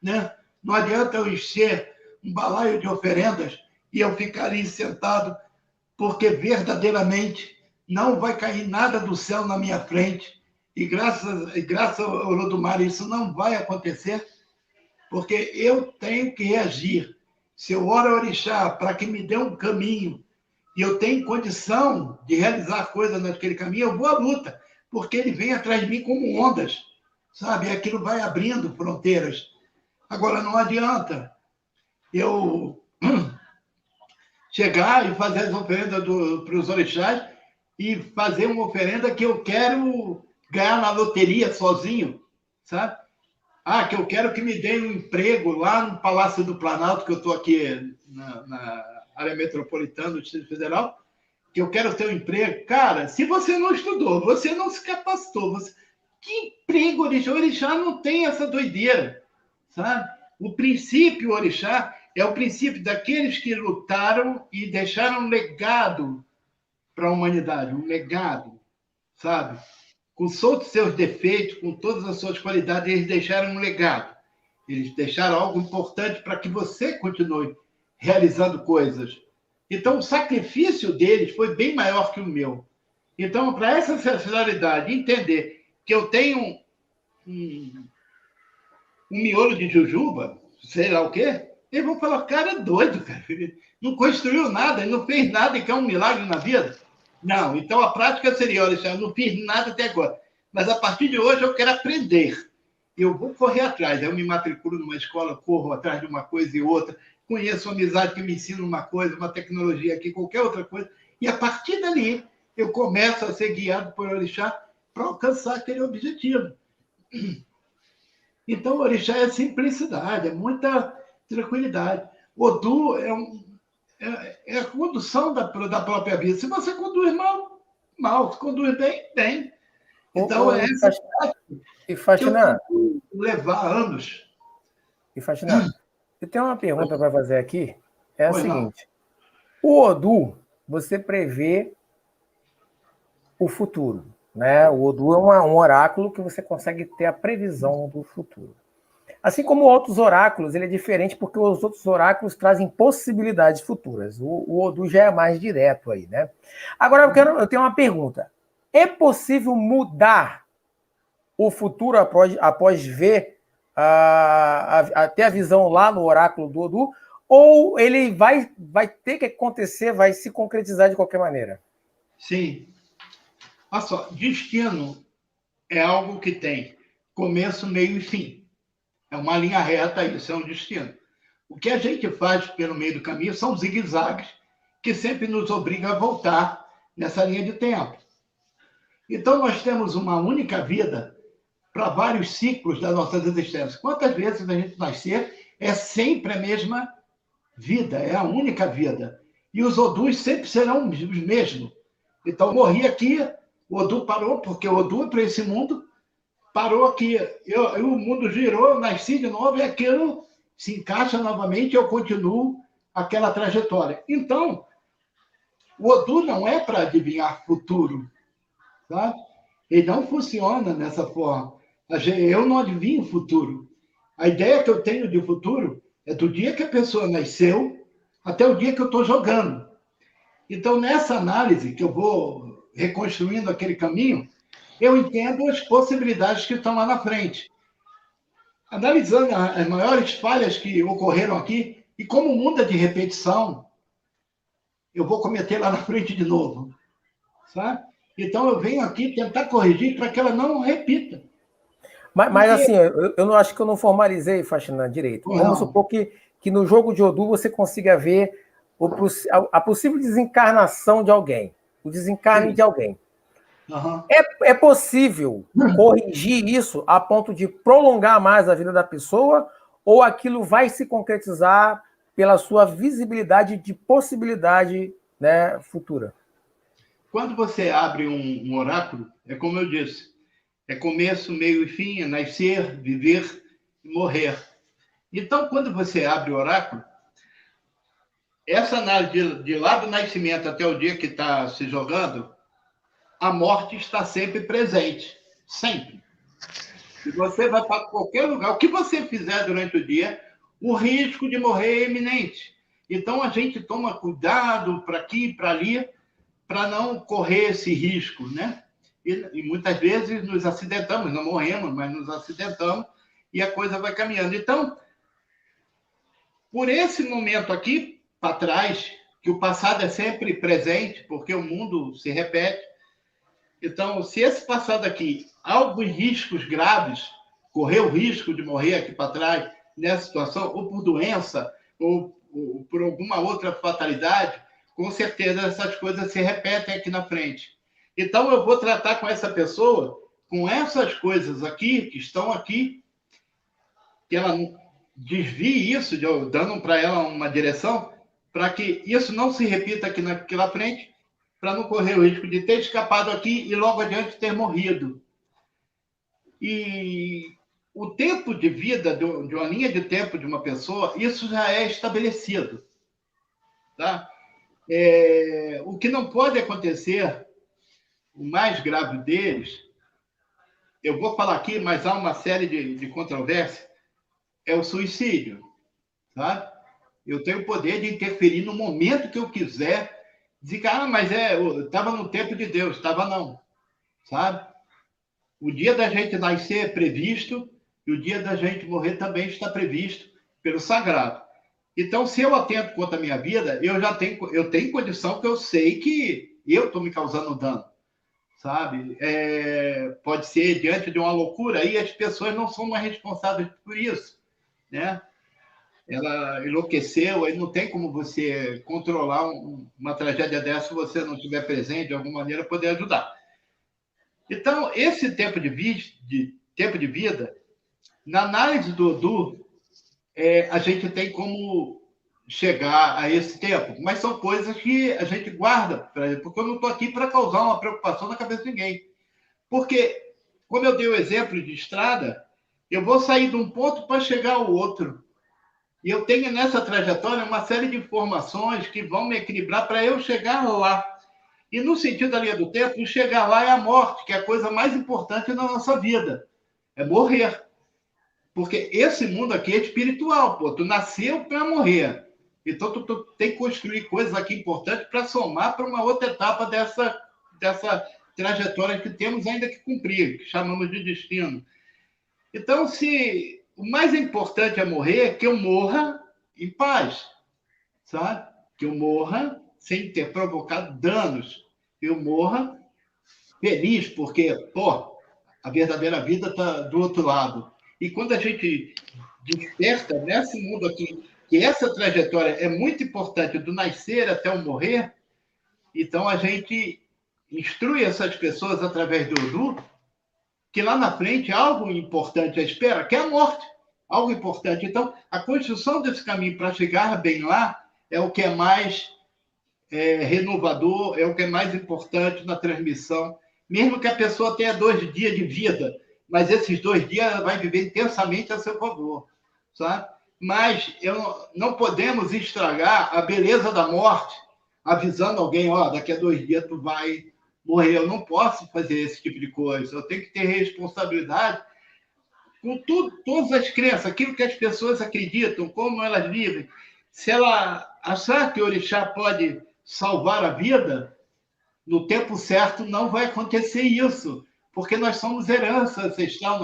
né? Não adianta eu encher um balaio de oferendas e eu ficar ali sentado, porque verdadeiramente não vai cair nada do céu na minha frente. E graças ao Olodumare isso não vai acontecer, porque eu tenho que reagir. Se eu oro ao orixá para que me dê um caminho e eu tenho condição de realizar coisas naquele caminho, eu vou à luta, porque ele vem atrás de mim como ondas, sabe? E aquilo vai abrindo fronteiras. Agora, não adianta eu chegar e fazer as oferendas para os orixás e fazer uma oferenda que eu quero ganhar na loteria sozinho, sabe? Ah, que eu quero que me dê um emprego lá no Palácio do Planalto, que eu estou aqui na área metropolitana do Distrito Federal, que eu quero ter um emprego. Cara, se você não estudou, você não se capacitou, que emprego orixá? O orixá não tem essa doideira, sabe? O princípio orixá é o princípio daqueles que lutaram e deixaram um legado para a humanidade, um legado, sabe? Com todos os seus defeitos, com todas as suas qualidades, eles deixaram um legado. Eles deixaram algo importante para que você continue realizando coisas. Então, o sacrifício deles foi bem maior que o meu. Então, para essa sinceridade, entender que eu tenho um miolo de jujuba, sei lá o quê, eles vão falar, cara, é doido, cara. Não construiu nada, ele não fez nada e quer um milagre na vida. Não, então a prática seria, olha, eu não fiz nada até agora, mas a partir de hoje eu quero aprender. Eu vou correr atrás, eu me matriculo numa escola, corro atrás de uma coisa e outra, conheço uma amizade que me ensina uma coisa, uma tecnologia aqui, qualquer outra coisa, e a partir dali eu começo a ser guiado por orixá para alcançar aquele objetivo. Então, o orixá é simplicidade, é muita tranquilidade. Odu é a condução da própria vida. Se você conduz mal, mal. Se conduz bem, bem. Então, é essa e Faxina, que eu levar anos. E Faxina, eu tenho uma pergunta para fazer aqui. É a seguinte. O Odu, você prevê o futuro, né? O Odu é um oráculo que você consegue ter a previsão do futuro. Assim como outros oráculos, ele é diferente porque os outros oráculos trazem possibilidades futuras. O Odu já é mais direto aí, né? Agora eu tenho uma pergunta. É possível mudar o futuro após ver até a visão lá no oráculo do Odu? Ou ele vai ter que acontecer, vai se concretizar de qualquer maneira? Sim. Olha só, destino é algo que tem começo, meio e fim. É uma linha reta, isso é um destino. O que a gente faz pelo meio do caminho são zigue-zagues que sempre nos obrigam a voltar nessa linha de tempo. Então, nós temos uma única vida para vários ciclos das nossas existências. Quantas vezes a gente nascer é sempre a mesma vida, é a única vida. E os Odus sempre serão os mesmos. Então, morri aqui, o Odu parou, porque o Odu é para esse mundo, parou aqui, o mundo girou, nasci de novo e aquilo se encaixa novamente e eu continuo aquela trajetória. Então, o Odu não é para adivinhar futuro, sabe? Ele não funciona dessa forma. Eu não adivinho o futuro. A ideia que eu tenho de futuro é do dia que a pessoa nasceu até o dia que eu estou jogando. Então, nessa análise que eu vou reconstruindo aquele caminho, eu entendo as possibilidades que estão lá na frente. Analisando as maiores falhas que ocorreram aqui, e como o mundo é de repetição, eu vou cometer lá na frente de novo. Sabe? Então, eu venho aqui tentar corrigir para que ela não repita. Mas assim, eu não acho que eu não formalizei, Faxina, direito. Vamos supor que no jogo de Odu você consiga ver a possível desencarnação de alguém, o desencarne de alguém. Aham. É possível corrigir isso a ponto de prolongar mais a vida da pessoa, ou aquilo vai se concretizar pela sua visibilidade de possibilidade, né, futura? Quando você abre um oráculo, é como eu disse, é começo, meio e fim, é nascer, viver e morrer. Então, quando você abre o oráculo, essa análise de lá do nascimento até o dia que está se jogando, a morte está sempre presente. Sempre. E você vai para qualquer lugar. O que você fizer durante o dia, o risco de morrer é iminente. Então, a gente toma cuidado para aqui e para ali, para não correr esse risco, né? E muitas vezes nos acidentamos, não morremos, mas nos acidentamos e a coisa vai caminhando. Então, por esse momento aqui, para trás, que o passado é sempre presente, porque o mundo se repete. Então, se esse passado aqui, há alguns riscos graves, correu o risco de morrer aqui para trás, nessa situação, ou por doença, ou por alguma outra fatalidade, com certeza essas coisas se repetem aqui na frente. Então, eu vou tratar com essa pessoa, com essas coisas aqui, que estão aqui, que ela desvie isso, dando para ela uma direção, para que isso não se repita aqui na frente, para não correr o risco de ter escapado aqui e logo adiante ter morrido. E o tempo de vida, de uma linha de tempo de uma pessoa, isso já é estabelecido. Tá? O que não pode acontecer, o mais grave deles, eu vou falar aqui, mas há uma série de controvérsias, é o suicídio. Tá? Eu tenho o poder de interferir no momento que eu quiser, dizer que, mas eu estava no tempo de Deus. Estava não, sabe? O dia da gente nascer é previsto e o dia da gente morrer também está previsto pelo sagrado. Então, se eu atento contra a minha vida, eu tenho condição que eu sei que eu estou me causando dano, sabe? Pode ser diante de uma loucura, e as pessoas não são mais responsáveis por isso, né? Ela enlouqueceu, aí não tem como você controlar uma tragédia dessa se você não estiver presente, de alguma maneira, poder ajudar. Então, esse tempo de vida, na análise do Odu, a gente tem como chegar a esse tempo, mas são coisas que a gente guarda, porque eu não estou aqui para causar uma preocupação na cabeça de ninguém. Porque, como eu dei o exemplo de estrada, eu vou sair de um ponto para chegar ao outro. E eu tenho nessa trajetória uma série de informações que vão me equilibrar para eu chegar lá. E no sentido da linha do tempo, chegar lá é a morte, que é a coisa mais importante na nossa vida. É morrer. Porque esse mundo aqui é espiritual, pô. Tu nasceu para morrer. Então, tu tem que construir coisas aqui importantes para somar para uma outra etapa dessa trajetória que temos ainda que cumprir, que chamamos de destino. Então, se o mais importante é morrer, que eu morra em paz, sabe? Que eu morra sem ter provocado danos. Eu morra feliz, porque, pô, a verdadeira vida está do outro lado. E quando a gente desperta nesse mundo aqui, que essa trajetória é muito importante, do nascer até o morrer, então a gente instrui essas pessoas através do Odu, que lá na frente algo importante à espera, que é a morte. Algo importante. Então, a construção desse caminho para chegar bem lá é o que é mais renovador, é o que é mais importante na transmissão. Mesmo que a pessoa tenha 2 dias de vida, mas esses 2 dias ela vai viver intensamente a seu favor, sabe? Mas não podemos estragar a beleza da morte avisando alguém, daqui a 2 dias tu vai morrer. Eu não posso fazer esse tipo de coisa. Eu tenho que ter responsabilidade com todas as crenças, aquilo que as pessoas acreditam, como elas vivem. Se ela achar que o orixá pode salvar a vida, no tempo certo não vai acontecer isso, porque nós somos herança ancestral,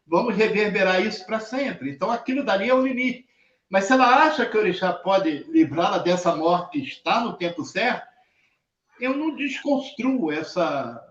vamos reverberar isso para sempre. Então, aquilo dali é o limite. Mas se ela acha que o orixá pode livrá-la dessa morte que está no tempo certo, eu não desconstruo essa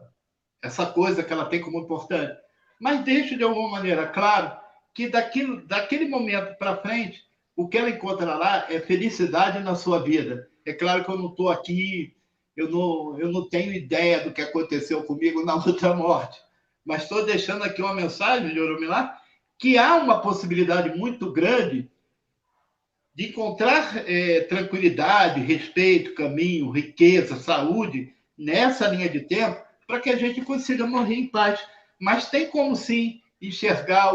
coisa que ela tem como importante, mas deixo de alguma maneira claro que daquele momento para frente, o que ela encontra lá é felicidade na sua vida. É claro que eu não estou aqui eu não tenho ideia do que aconteceu comigo na outra morte. Mas estou deixando aqui uma mensagem de Oromilá, que há uma possibilidade muito grande de encontrar tranquilidade, respeito, caminho, riqueza, saúde nessa linha de tempo, para que a gente consiga morrer em paz. Mas tem como sim enxergar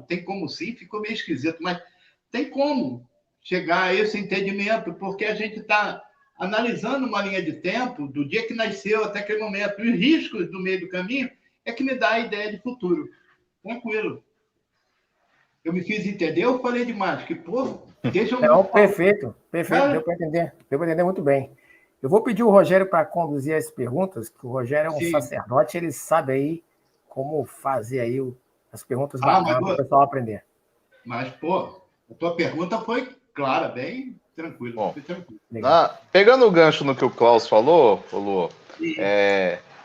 tem como sim, ficou meio esquisito, mas tem como chegar a esse entendimento, porque a gente está analisando uma linha de tempo do dia que nasceu até aquele momento. E os riscos do meio do caminho é que me dá a ideia de futuro. Tranquilo. Eu me fiz entender, eu falei demais, que, pô, deixa eu... Não, perfeito, perfeito, deu para entender muito bem. Eu vou pedir o Rogério para conduzir as perguntas, que o Rogério é um sacerdote, ele sabe aí como fazer aí as perguntas bacanas para o pessoal aprender. Mas, pô, a tua pergunta foi clara, bem tranquilo. Bom, tranquilo. Pegando o gancho no que o Klaus falou, Lu,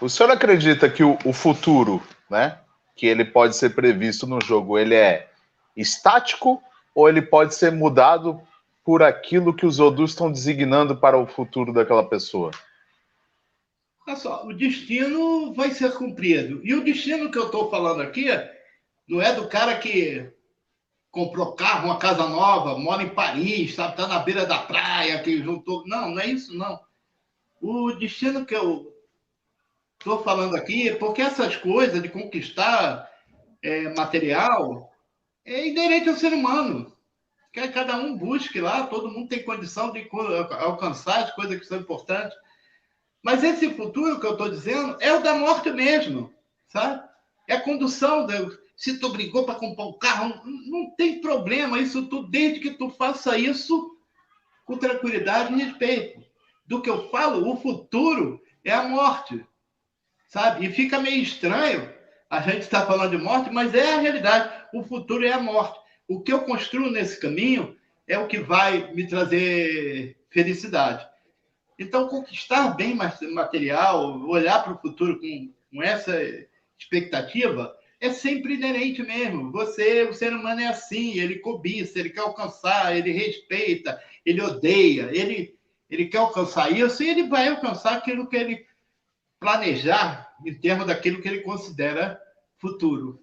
o senhor acredita que o futuro, né, que ele pode ser previsto no jogo, ele é estático ou ele pode ser mudado por aquilo que os Odus estão designando para o futuro daquela pessoa? Olha só, o destino vai ser cumprido. E o destino que eu estou falando aqui não é do cara que comprou carro, uma casa nova, mora em Paris, sabe, está na beira da praia, que juntou... Não, não é isso, não. O destino que eu estou falando aqui é porque essas coisas de conquistar material é inerente ao ser humano. Que cada um busque lá, todo mundo tem condição de alcançar as coisas que são importantes. Mas esse futuro que eu estou dizendo é o da morte mesmo, sabe? É a condução. Se tu brigou para comprar um carro, não tem problema isso tudo, desde que tu faça isso com tranquilidade e respeito. Do que eu falo, o futuro é a morte, sabe? E fica meio estranho a gente estar falando de morte, mas é a realidade. O futuro é a morte. O que eu construo nesse caminho é o que vai me trazer felicidade. Então, conquistar bem material, olhar para o futuro com essa expectativa, é sempre inerente mesmo. O ser humano é assim, ele cobiça, ele quer alcançar, ele respeita, ele odeia, ele quer alcançar isso e ele vai alcançar aquilo que ele planejar em termos daquilo que ele considera futuro.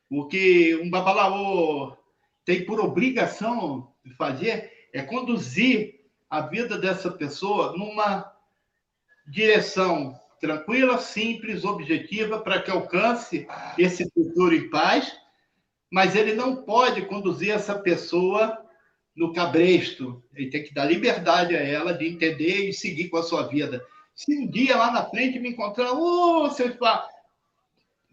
O que um babalaô tem por obrigação de fazer é conduzir a vida dessa pessoa numa direção tranquila, simples, objetiva, para que alcance esse futuro em paz, mas ele não pode conduzir essa pessoa no cabresto. Ele tem que dar liberdade a ela de entender e seguir com a sua vida. Se um dia lá na frente me encontrar, seu pá,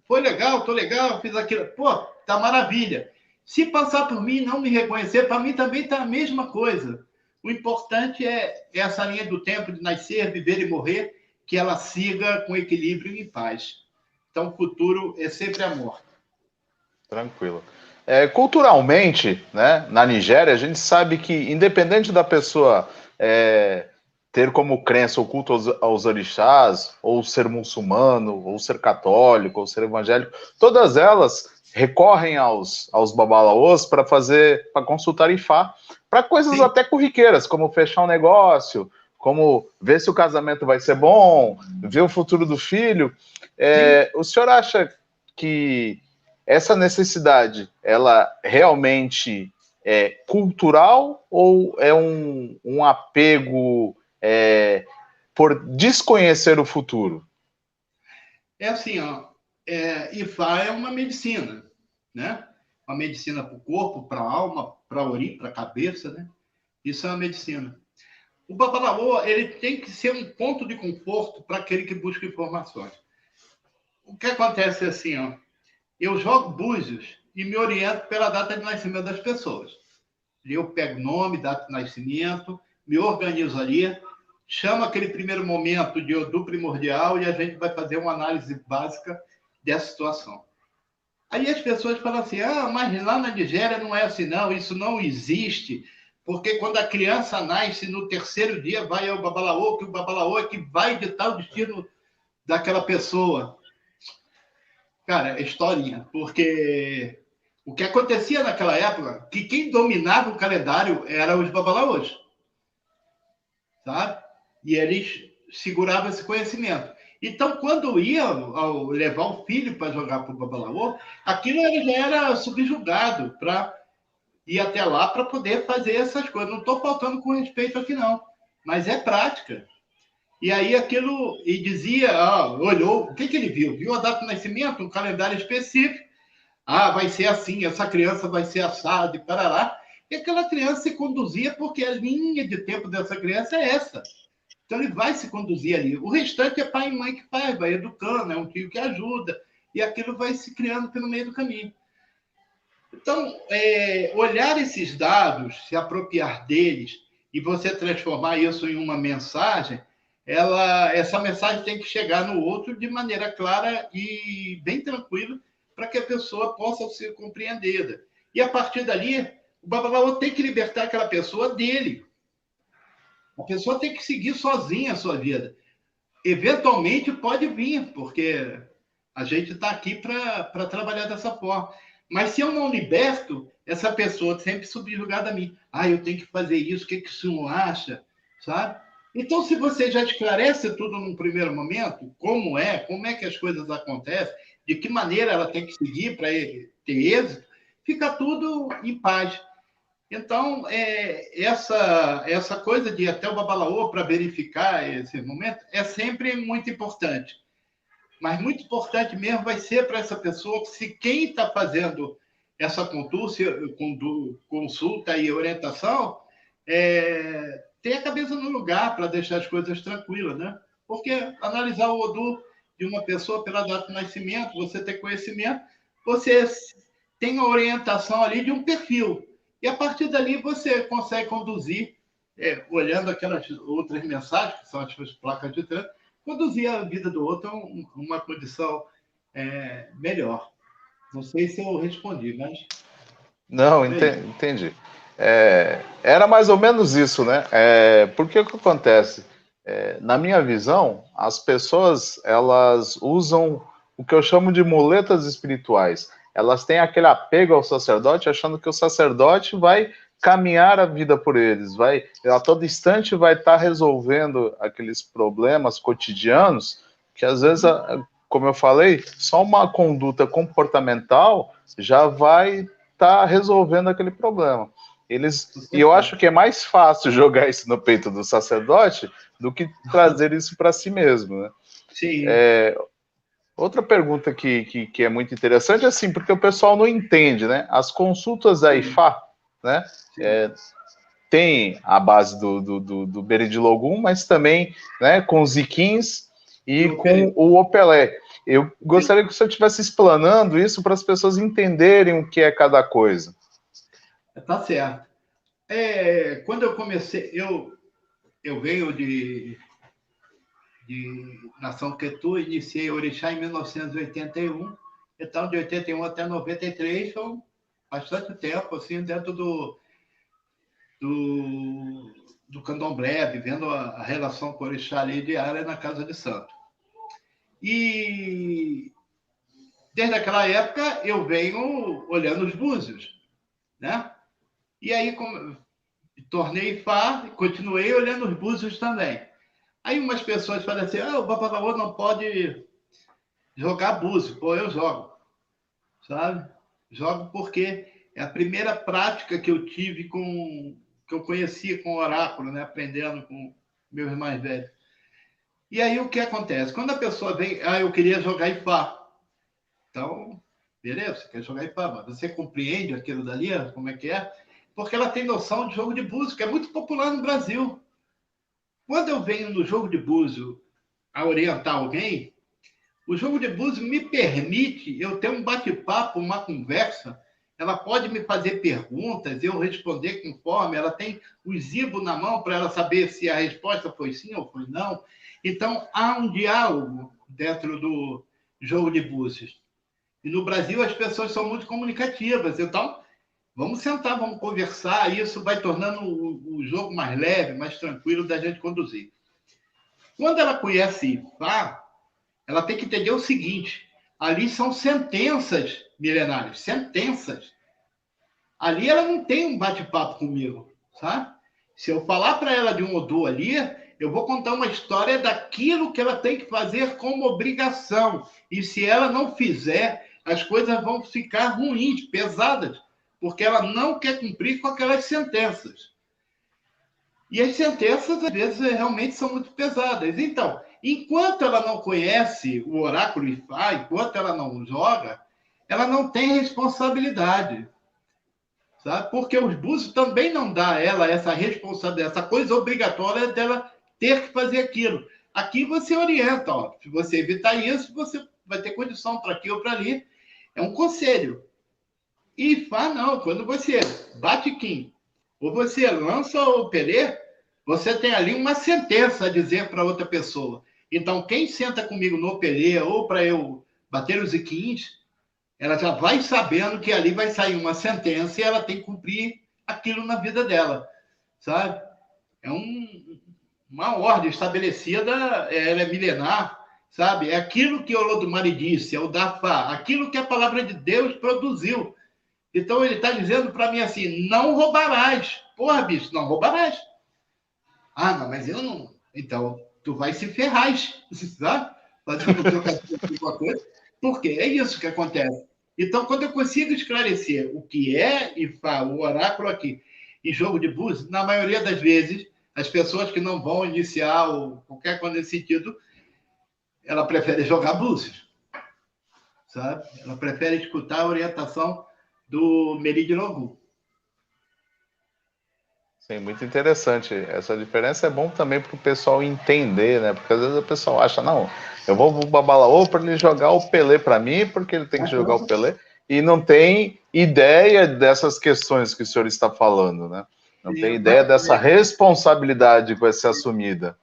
foi legal, tô legal, fiz aquilo, pô, tá maravilha. Se passar por mim e não me reconhecer, para mim também tá a mesma coisa. O importante é essa linha do tempo de nascer, viver e morrer, que ela siga com equilíbrio e em paz. Então, o futuro é sempre amor. Tranquilo. Culturalmente, né, na Nigéria, a gente sabe que, independente da pessoa ter como crença o culto aos orixás, ou ser muçulmano, ou ser católico, ou ser evangélico, todas elas recorrem aos babalaôs para consultar Ifá, para coisas Sim. até corriqueiras, como fechar um negócio, como ver se o casamento vai ser bom, ver o futuro do filho. O senhor acha que essa necessidade, ela realmente é cultural ou é um apego por desconhecer o futuro? É assim, Ifá é uma medicina, né? Uma medicina para o corpo, para a alma, para a ori, para a cabeça, né? Isso é uma medicina. O babalaô, ele tem que ser um ponto de conforto para aquele que busca informações. O que acontece é assim, eu jogo búzios e me oriento pela data de nascimento das pessoas. Eu pego nome, data de nascimento, me organizo ali, chamo aquele primeiro momento do primordial e a gente vai fazer uma análise básica dessa situação. Aí as pessoas falam assim, mas lá na Nigéria não é assim, não, isso não existe, porque quando a criança nasce, no terceiro dia vai ao babalaô, que o babalaô é que vai ditar o destino daquela pessoa. Cara, é historinha, porque o que acontecia naquela época, que quem dominava o calendário eram os babalaôs, sabe? E eles segurava esse conhecimento. Então, quando ia ao levar o filho para jogar para o Babalaô, aquilo já era subjugado para ir até lá para poder fazer essas coisas. Não estou faltando com respeito aqui, não, mas é prática. E aí aquilo, e dizia, olhou, o que ele viu? Viu a data de nascimento, um calendário específico. Vai ser assim, essa criança vai ser assada e parará. E aquela criança se conduzia porque a linha de tempo dessa criança é essa. Então ele vai se conduzir ali. O restante é pai e mãe que faz, vai educando, é um tio que ajuda, e aquilo vai se criando pelo meio do caminho. Então, olhar esses dados, se apropriar deles, e você transformar isso em uma mensagem, essa mensagem tem que chegar no outro de maneira clara e bem tranquila, para que a pessoa possa ser compreendida. E, a partir dali, o Babalaô tem que libertar aquela pessoa dele. A pessoa tem que seguir sozinha a sua vida. Eventualmente pode vir, porque a gente está aqui para trabalhar dessa forma. Mas se eu não liberto, essa pessoa sempre subjugada a mim. Eu tenho que fazer isso, o que o senhor acha? Sabe? Então, se você já esclarece tudo num primeiro momento, como é que as coisas acontecem, de que maneira ela tem que seguir para ter êxito, fica tudo em paz. Então, essa coisa de ir até o Babalaô para verificar esse momento é sempre muito importante. Mas muito importante mesmo vai ser para essa pessoa, se quem está fazendo essa consulta e orientação ter a cabeça no lugar para deixar as coisas tranquilas, né? Porque analisar o Odu de uma pessoa pela data de nascimento, você ter conhecimento, você tem a orientação ali de um perfil. E a partir dali você consegue conduzir, olhando aquelas outras mensagens, que são as placas de trânsito, conduzir a vida do outro a uma condição melhor. Não sei se eu respondi, mas... Não, entendi. Era mais ou menos isso, né? Porque o que acontece? Na minha visão, as pessoas, elas usam o que eu chamo de muletas espirituais. Elas têm aquele apego ao sacerdote, achando que o sacerdote vai caminhar a vida por eles, a todo instante vai estar resolvendo aqueles problemas cotidianos, que às vezes, como eu falei, só uma conduta comportamental já vai estar resolvendo aquele problema. E eu acho que é mais fácil jogar isso no peito do sacerdote do que trazer isso para si mesmo, né? Sim. Outra pergunta que é muito interessante é assim, porque o pessoal não entende, né? As consultas da IFA, né? Tem a base do Beridilogum, mas também, né, com os Iquins e com o Opelé. Eu gostaria que você estivesse explanando isso para as pessoas entenderem o que é cada coisa. Tá certo. Quando eu comecei, eu venho de Nação Quetu, iniciei Orixá em 1981, então de 81 até 93 foi bastante tempo, assim, dentro do candomblé, vivendo a relação com o Orixá ali diária na Casa de Santo. E desde aquela época eu venho olhando os búzios, né? E aí tornei Ifá, continuei olhando os búzios também. Aí umas pessoas falam assim, o Babalaô não pode jogar búzio. Pô, eu jogo, sabe? Jogo porque é a primeira prática que eu tive que eu conheci com o oráculo, né? Aprendendo com meus mais velhos. E aí o que acontece? Quando a pessoa vem, eu queria jogar Ifá. Então, beleza, você quer jogar Ifá, mas você compreende aquilo dali, como é que é? Porque ela tem noção de jogo de búzio, que é muito popular no Brasil. Quando eu venho no jogo de búzio a orientar alguém, o jogo de búzio me permite eu ter um bate-papo, uma conversa. Ela pode me fazer perguntas, eu responder conforme. Ela tem o zibo na mão para ela saber se a resposta foi sim ou foi não. Então, há um diálogo dentro do jogo de búzios. E no Brasil as pessoas são muito comunicativas. Então, vamos sentar, vamos conversar. Isso vai tornando o jogo mais leve, mais tranquilo da gente conduzir. Quando ela conhece Ifá, ela tem que entender o seguinte: ali são sentenças milenares, sentenças. Ali ela não tem um bate-papo comigo, sabe? Se eu falar para ela de um Odu ali, Eu vou contar uma história daquilo que ela tem que fazer como obrigação. E se ela não fizer, as coisas vão ficar ruins, pesadas, porque ela não quer cumprir com aquelas sentenças. E as sentenças, às vezes, realmente são muito pesadas. Então, enquanto ela não conhece o oráculo Ifá, enquanto ela não joga, ela não tem responsabilidade. Sabe? Porque os búzios também não dá a ela essa responsabilidade, essa coisa obrigatória dela ter que fazer aquilo. Aqui você orienta, ó, se você evitar isso, você vai ter condição para aqui ou para ali. É um conselho. E Ifá não, quando você bate Kim, ou você lança o Pelé, você tem ali uma sentença a dizer para outra pessoa. Então, quem senta comigo no Pelé ou para eu bater os Iquins, ela já vai sabendo que ali vai sair uma sentença e ela tem que cumprir aquilo na vida dela, sabe? É uma ordem estabelecida, ela é milenar, sabe? É aquilo que o Olodumare disse, é o Dafá, aquilo que a palavra de Deus produziu. Então, ele está dizendo para mim assim, não roubarás. Porra, bicho, não roubarás. Ah, não, mas eu não... Então, tu vai se ferrar, sabe? Fazendo alguma coisa, porque é isso que acontece. Então, quando eu consigo esclarecer o que é Ifá, o oráculo aqui, e jogo de búzios, na maioria das vezes, as pessoas que não vão iniciar ou qualquer coisa nesse sentido, ela prefere jogar búzios, sabe? Ela prefere escutar a orientação do Meri de Nogu. Sim, muito interessante. Essa diferença é bom também para o pessoal entender, né? Porque às vezes o pessoal acha, não, eu vou pro Babalaô para ele jogar o Pelé para mim, porque ele tem que jogar o Pelé, e não tem ideia dessas questões que o senhor está falando, né? Não tem ideia dessa responsabilidade que vai ser assumida.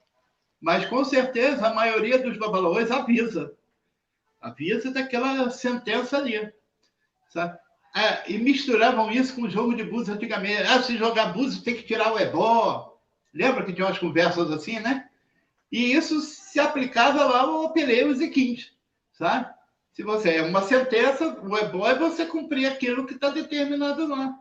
Mas, com certeza, a maioria dos babalaôs avisa. Avisa daquela sentença ali, sabe? E misturavam isso com o jogo de búzios antigamente. Se jogar búzios tem que tirar o ebó. Lembra que tinha umas conversas assim, né? E isso se aplicava lá ao Pelé e os Iquins, sabe? Se você é uma sentença, o ebó é você cumprir aquilo que está determinado lá.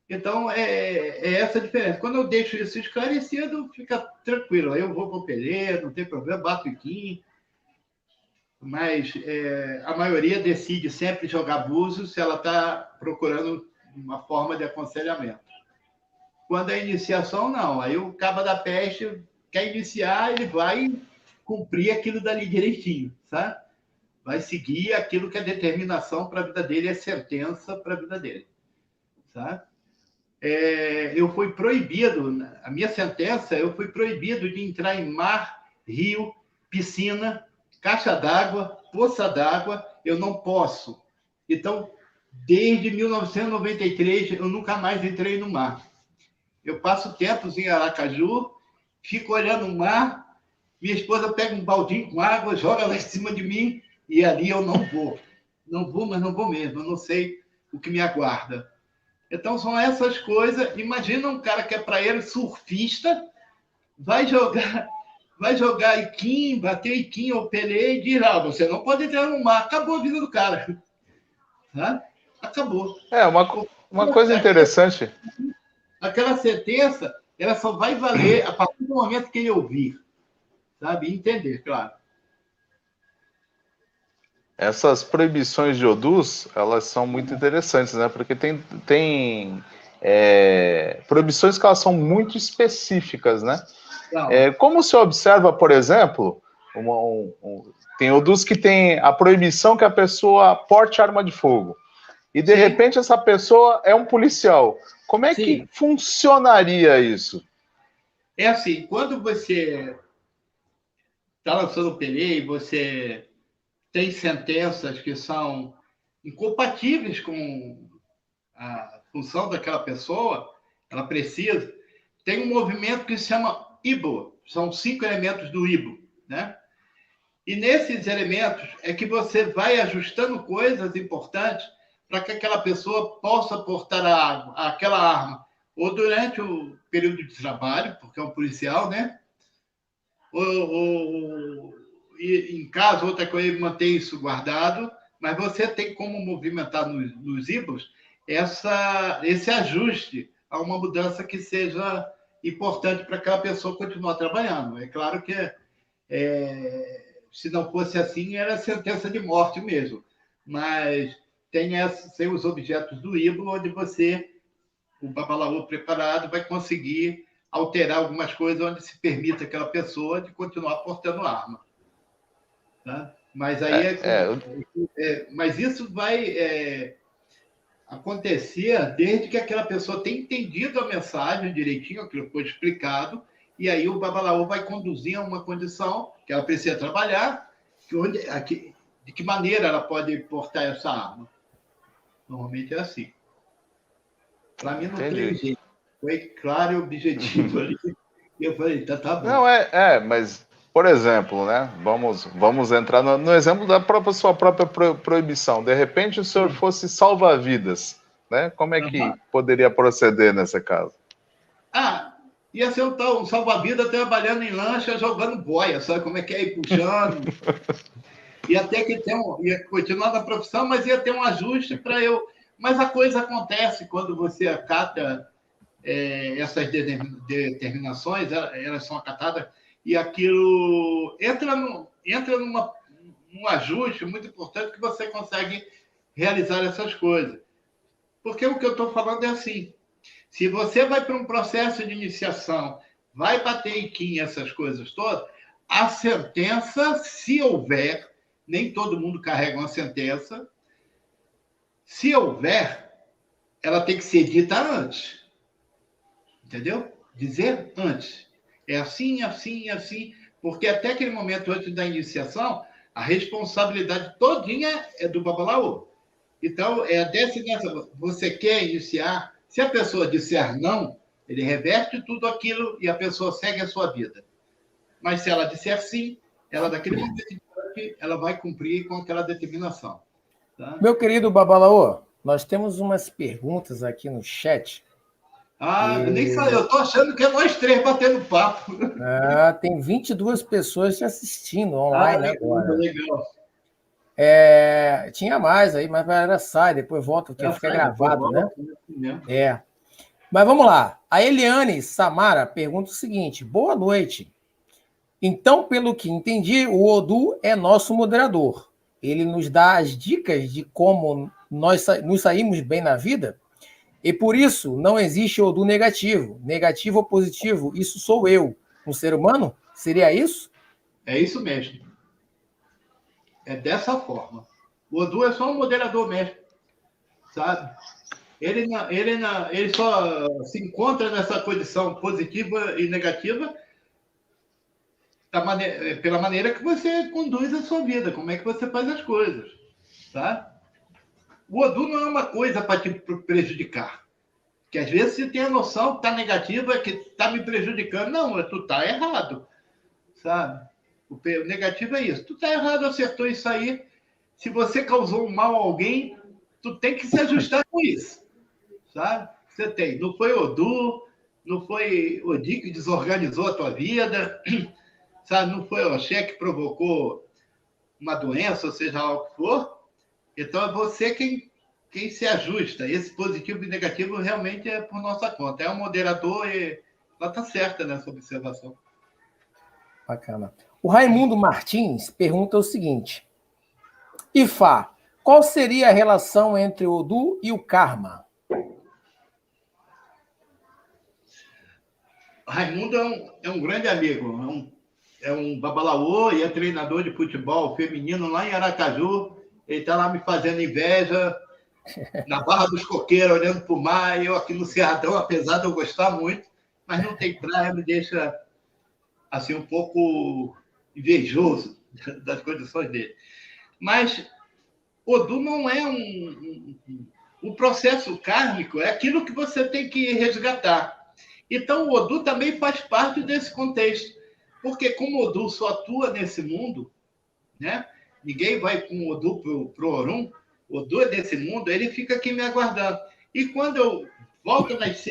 Então, é essa a diferença. Quando eu deixo isso esclarecido, fica tranquilo. Aí eu vou para o Pelé, não tem problema, bato o Iquim. Mas a maioria decide sempre jogar búzios se ela está procurando uma forma de aconselhamento. Quando é iniciação, não. Aí o cabo da peste quer iniciar, ele vai cumprir aquilo dali direitinho, sabe? Vai seguir aquilo que é determinação para a vida dele, é sentença para a vida dele, sabe? Eu fui proibido, a minha sentença, eu fui proibido de entrar em mar, rio, piscina, caixa d'água, poça d'água, eu não posso. Então, desde 1993, eu nunca mais entrei no mar. Eu passo tempos em Aracaju, fico olhando o mar, minha esposa pega um baldinho com água, joga lá em cima de mim, e ali eu não vou. Não vou, mas não vou mesmo, eu não sei o que me aguarda. Então, são essas coisas. Imagina um cara que é praieiro surfista, vai jogar Iquim, bater Iquim ou Pelé e diz, você não pode entrar no mar. Acabou a vida do cara. Tá? Acabou. Uma coisa interessante. Aquela sentença, ela só vai valer a partir do momento que ele ouvir. Sabe? E entender, claro. Essas proibições de Odus, elas são muito interessantes, né? Porque tem proibições que elas são muito específicas, né? Como se observa, por exemplo, tem Odus que tem a proibição que a pessoa porte arma de fogo. E, de repente, essa pessoa é um policial. Como é que funcionaria isso? É assim, quando você está lançando o Pelé e você tem sentenças que são incompatíveis com a função daquela pessoa, ela precisa... Tem um movimento que se chama IBO, são 5 elementos do IBO, né? E nesses elementos é que você vai ajustando coisas importantes para que aquela pessoa possa portar aquela arma, ou durante o período de trabalho, porque é um policial, né? Ou em caso, outra coisa, manter isso guardado, mas você tem como movimentar nos IBOs esse ajuste a uma mudança que seja importante para aquela pessoa continuar trabalhando. É claro que se não fosse assim, era sentença de morte mesmo. Mas tem os objetos do híbrido, onde o babalaô preparado, vai conseguir alterar algumas coisas onde se permite aquela pessoa de continuar portando arma. Tá? Mas aí mas isso vai acontecer desde que aquela pessoa tenha entendido a mensagem direitinho, aquilo que foi explicado, e aí o babalaô vai conduzir a uma condição que ela precisa trabalhar, de que maneira ela pode portar essa arma. Normalmente é assim. Para mim não tem jeito. Foi claro e objetivo ali. E eu falei, tá bom. Não, mas, por exemplo, né? Vamos entrar no exemplo da sua própria proibição. De repente, o senhor fosse salva-vidas, né? Como é que poderia proceder nesse caso? Ia ser um salva-vidas trabalhando em lancha, jogando boia, sabe como é que é? Ir puxando. Ia ter que ia continuar na profissão, mas ia ter um ajuste para eu... Mas a coisa acontece quando você acata essas determinações, elas são acatadas, e aquilo entra num ajuste muito importante que você consegue realizar essas coisas. Porque o que eu estou falando é assim, se você vai para um processo de iniciação, vai bater em quim, essas coisas todas, a sentença, se houver, nem todo mundo carrega uma sentença, se houver, ela tem que ser dita antes. Entendeu? Dizer antes. É assim, assim, assim, porque até aquele momento antes da iniciação, a responsabilidade todinha é do babalaô. Então, você quer iniciar, se a pessoa disser não, ele reverte tudo aquilo e a pessoa segue a sua vida. Mas se ela disser sim, ela daquele momento em diante, ela vai cumprir com aquela determinação. Tá? Meu querido babalaô, nós temos umas perguntas aqui no chat. Nem só eu. Estou achando que é nós três batendo papo. Tem 22 pessoas te assistindo online agora. Legal. Tinha mais aí, mas ela sai, depois volta, porque fica gravado, né? Mas vamos lá. A Eliane Samara pergunta o seguinte: boa noite. Então, pelo que entendi, o Odu é nosso moderador. Ele nos dá as dicas de como nós nos saímos bem na vida? E por isso não existe Odu negativo. Negativo ou positivo, isso sou eu. Um ser humano? Seria isso? É isso mesmo. É dessa forma. O Odu é só um moderador mesmo. Sabe? Ele só se encontra nessa condição positiva e negativa pela maneira que você conduz a sua vida, como é que você faz as coisas. Tá? O Odu não é uma coisa para te prejudicar. Porque às vezes você tem a noção que está negativa, que está me prejudicando. Não, tu está errado. Sabe? O negativo é isso. Tu está errado, acertou isso aí. Se você causou um mal a alguém, tu tem que se ajustar com isso. Sabe? Não foi Odu, não foi Odi que desorganizou a tua vida, sabe? Não foi o Oxé que provocou uma doença, ou seja lá o que for. Então é você quem se ajusta. Esse positivo e negativo realmente é por nossa conta. É um moderador e ela está certa nessa observação. Bacana. O Raimundo Martins pergunta o seguinte: Ifá, qual seria a relação entre o Odu e o Karma? Raimundo é um grande amigo. É um babalaô e é treinador de futebol feminino lá em Aracaju. Ele está lá me fazendo inveja, na Barra dos Coqueiros, olhando para o mar, e eu aqui no Cerradão, apesar de eu gostar muito, mas não tem praia, me deixa assim, um pouco invejoso das condições dele. Mas Odu não é o processo kármico, é aquilo que você tem que resgatar. Então, o Odu também faz parte desse contexto, porque como o Odu só atua nesse mundo, né? Ninguém vai com o Odu para o Orum, o Odu é desse mundo, ele fica aqui me aguardando. E quando eu volto a nascer,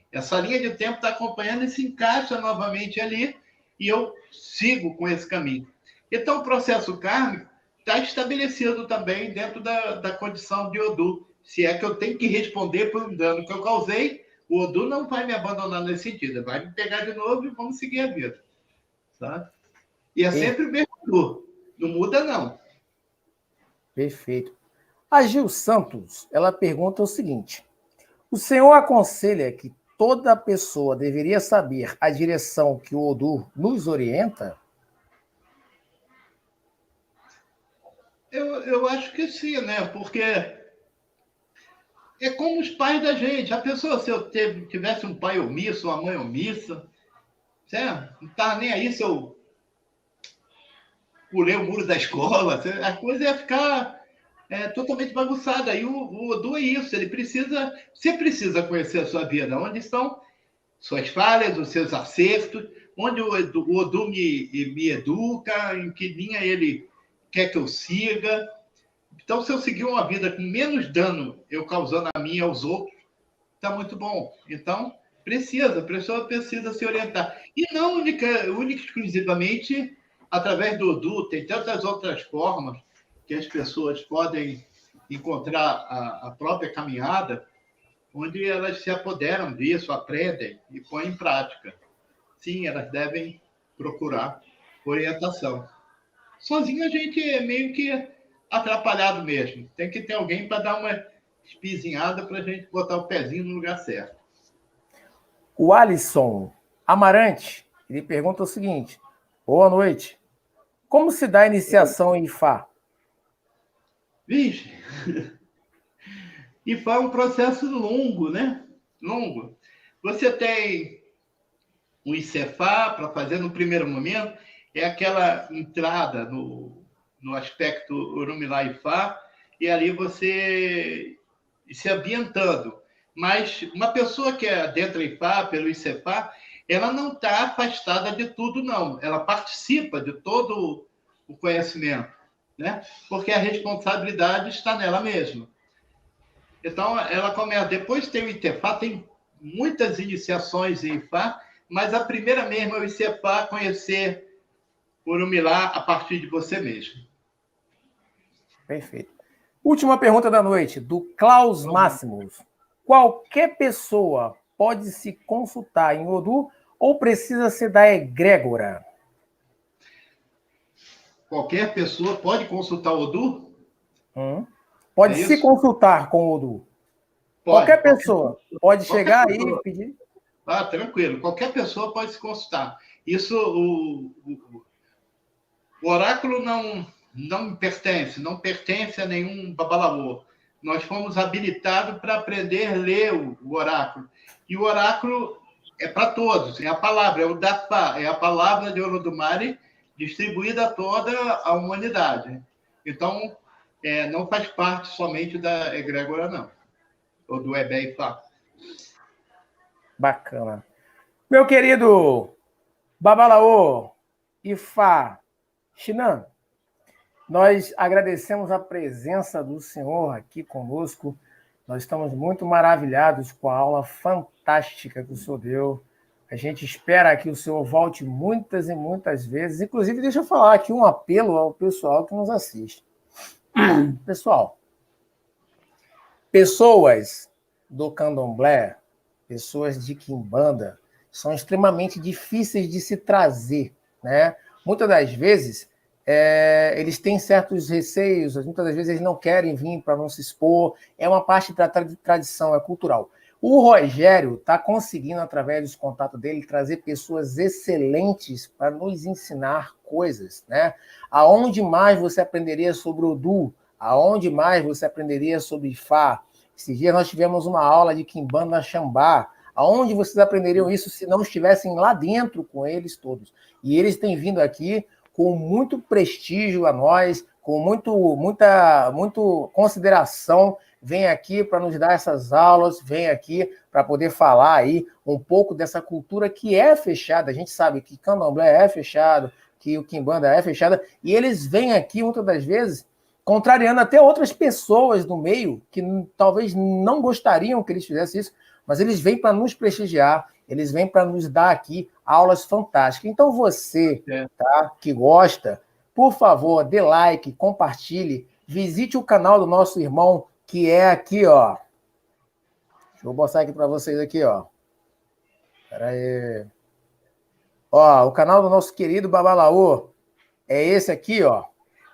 essa linha de tempo está acompanhando e se encaixa novamente ali, e eu sigo com esse caminho. Então, o processo kármico está estabelecido também dentro da condição de Odu, se é que eu tenho que responder por um dano que eu causei, o Odu não vai me abandonar nesse sentido, vai me pegar de novo e vamos seguir a vida, sabe? E é sempre o mesmo Odu, não muda não. Perfeito. A Gil Santos, ela pergunta o seguinte: o senhor aconselha que toda pessoa deveria saber a direção que o Odu nos orienta? Eu acho que sim, né? Porque é como os pais da gente. A pessoa, se eu tivesse um pai omisso, uma mãe omissa, certo? Não tá nem aí se eu pulei o muro da escola, a coisa ia ficar totalmente bagunçada. E o Odu é isso, você precisa conhecer a sua vida, onde estão suas falhas, os seus acertos, onde o Odu me educa, em que linha ele quer que eu siga. Então, se eu seguir uma vida com menos dano eu causando a mim e aos outros, está muito bom. Então, a pessoa precisa se orientar. E não única e exclusivamente através do Odu, tem tantas outras formas que as pessoas podem encontrar a própria caminhada, onde elas se apoderam disso, aprendem e põem em prática. Sim, elas devem procurar orientação. Sozinho a gente é meio que atrapalhado mesmo. Tem que ter alguém para dar uma espizinhada para a gente botar o pezinho no lugar certo. O Alisson Amarante, ele pergunta o seguinte: boa noite. Como se dá a iniciação em Ifá? Vixe, Ifá é um processo longo, né? Longo. Você tem um Icefá para fazer no primeiro momento, é aquela entrada no aspecto Orumilá Ifá, e ali você se ambientando. Mas uma pessoa que adentra Ifá, pelo Icefá, ela não está afastada de tudo, não. Ela participa de todo o conhecimento, né? Porque a responsabilidade está nela mesma. Então, ela começa. Depois tem o Itefá, tem muitas iniciações em Ifá, mas a primeira mesmo é o Icefá, conhecer Orumilá a partir de você mesmo. Perfeito. Última pergunta da noite, do Klaus Máximos. Qualquer pessoa pode se consultar em Odu ou precisa ser da egrégora? Qualquer pessoa pode consultar o Odu? Pode se consultar com o Odu. Qualquer pessoa pode chegar aí e pedir. Ah, tranquilo. Qualquer pessoa pode se consultar. Isso, o oráculo não pertence a nenhum babalaô. Nós fomos habilitados para aprender a ler o oráculo. E o oráculo é para todos, é a palavra, é o Dafá, é a palavra de Olodumare distribuída a toda a humanidade. Então, não faz parte somente da egrégora, não, ou do Ebé Ifá. Bacana. Meu querido Babalaô Ifá Shinan, nós agradecemos a presença do senhor aqui conosco. Nós estamos muito maravilhados com a aula fantástica que o senhor deu. A gente espera que o senhor volte muitas e muitas vezes. Inclusive, deixa eu falar aqui um apelo ao pessoal que nos assiste. Pessoal, pessoas do candomblé, pessoas de quimbanda, são extremamente difíceis de se trazer, né? Muitas das vezes, eles têm certos receios, muitas das vezes eles não querem vir para não se expor, é uma parte da tradição, é cultural. O Rogério está conseguindo, através dos contatos dele, trazer pessoas excelentes para nos ensinar coisas, né? Aonde mais você aprenderia sobre o Odu? Aonde mais você aprenderia sobre Ifá? Esses dias nós tivemos uma aula de Quimbanda Xambá. Aonde vocês aprenderiam isso se não estivessem lá dentro com eles todos? E eles têm vindo aqui com muito prestígio a nós, com muita consideração, vem aqui para nos dar essas aulas, vem aqui para poder falar aí um pouco dessa cultura que é fechada. A gente sabe que candomblé é fechado, que o quimbanda é fechada, e eles vêm aqui, muitas das vezes, contrariando até outras pessoas do meio que talvez não gostariam que eles fizessem isso, mas eles vêm para nos prestigiar, eles vêm para nos dar aqui aulas fantásticas. Então você, tá, que gosta, por favor, dê like, compartilhe, visite o canal do nosso irmão, que é aqui, ó. Deixa eu mostrar aqui para vocês aqui, ó. Espera aí. Ó, o canal do nosso querido Babalaô é esse aqui, ó.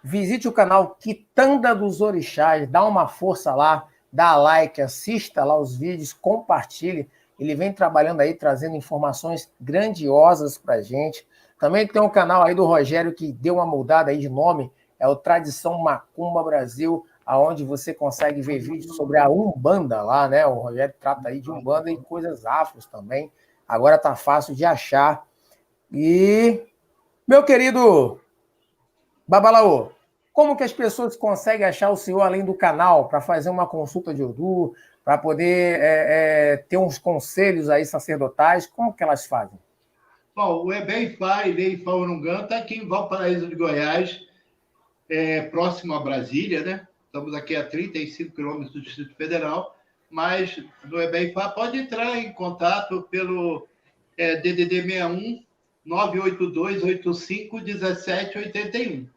Visite o canal Quitanda dos Orixás, dá uma força lá, dá like, assista lá os vídeos, compartilhe. Ele vem trabalhando aí, trazendo informações grandiosas pra gente. Também tem um canal aí do Rogério que deu uma mudada aí de nome, é o Tradição Macumba Brasil, aonde você consegue ver vídeos sobre a Umbanda lá, né? O Rogério trata aí de Umbanda e coisas afros também. Agora tá fácil de achar. E, meu querido Babalaô, como que as pessoas conseguem achar o senhor além do canal para fazer uma consulta de Odu, para poder ter uns conselhos aí sacerdotais? Como que elas fazem? Bom, o Ebeifá e Leifá Urungã está aqui em Valparaíso de Goiás, próximo a Brasília, né? Estamos aqui a 35 quilômetros do Distrito Federal, mas no Ebeifá pode entrar em contato pelo DDD 61 982 85 1781.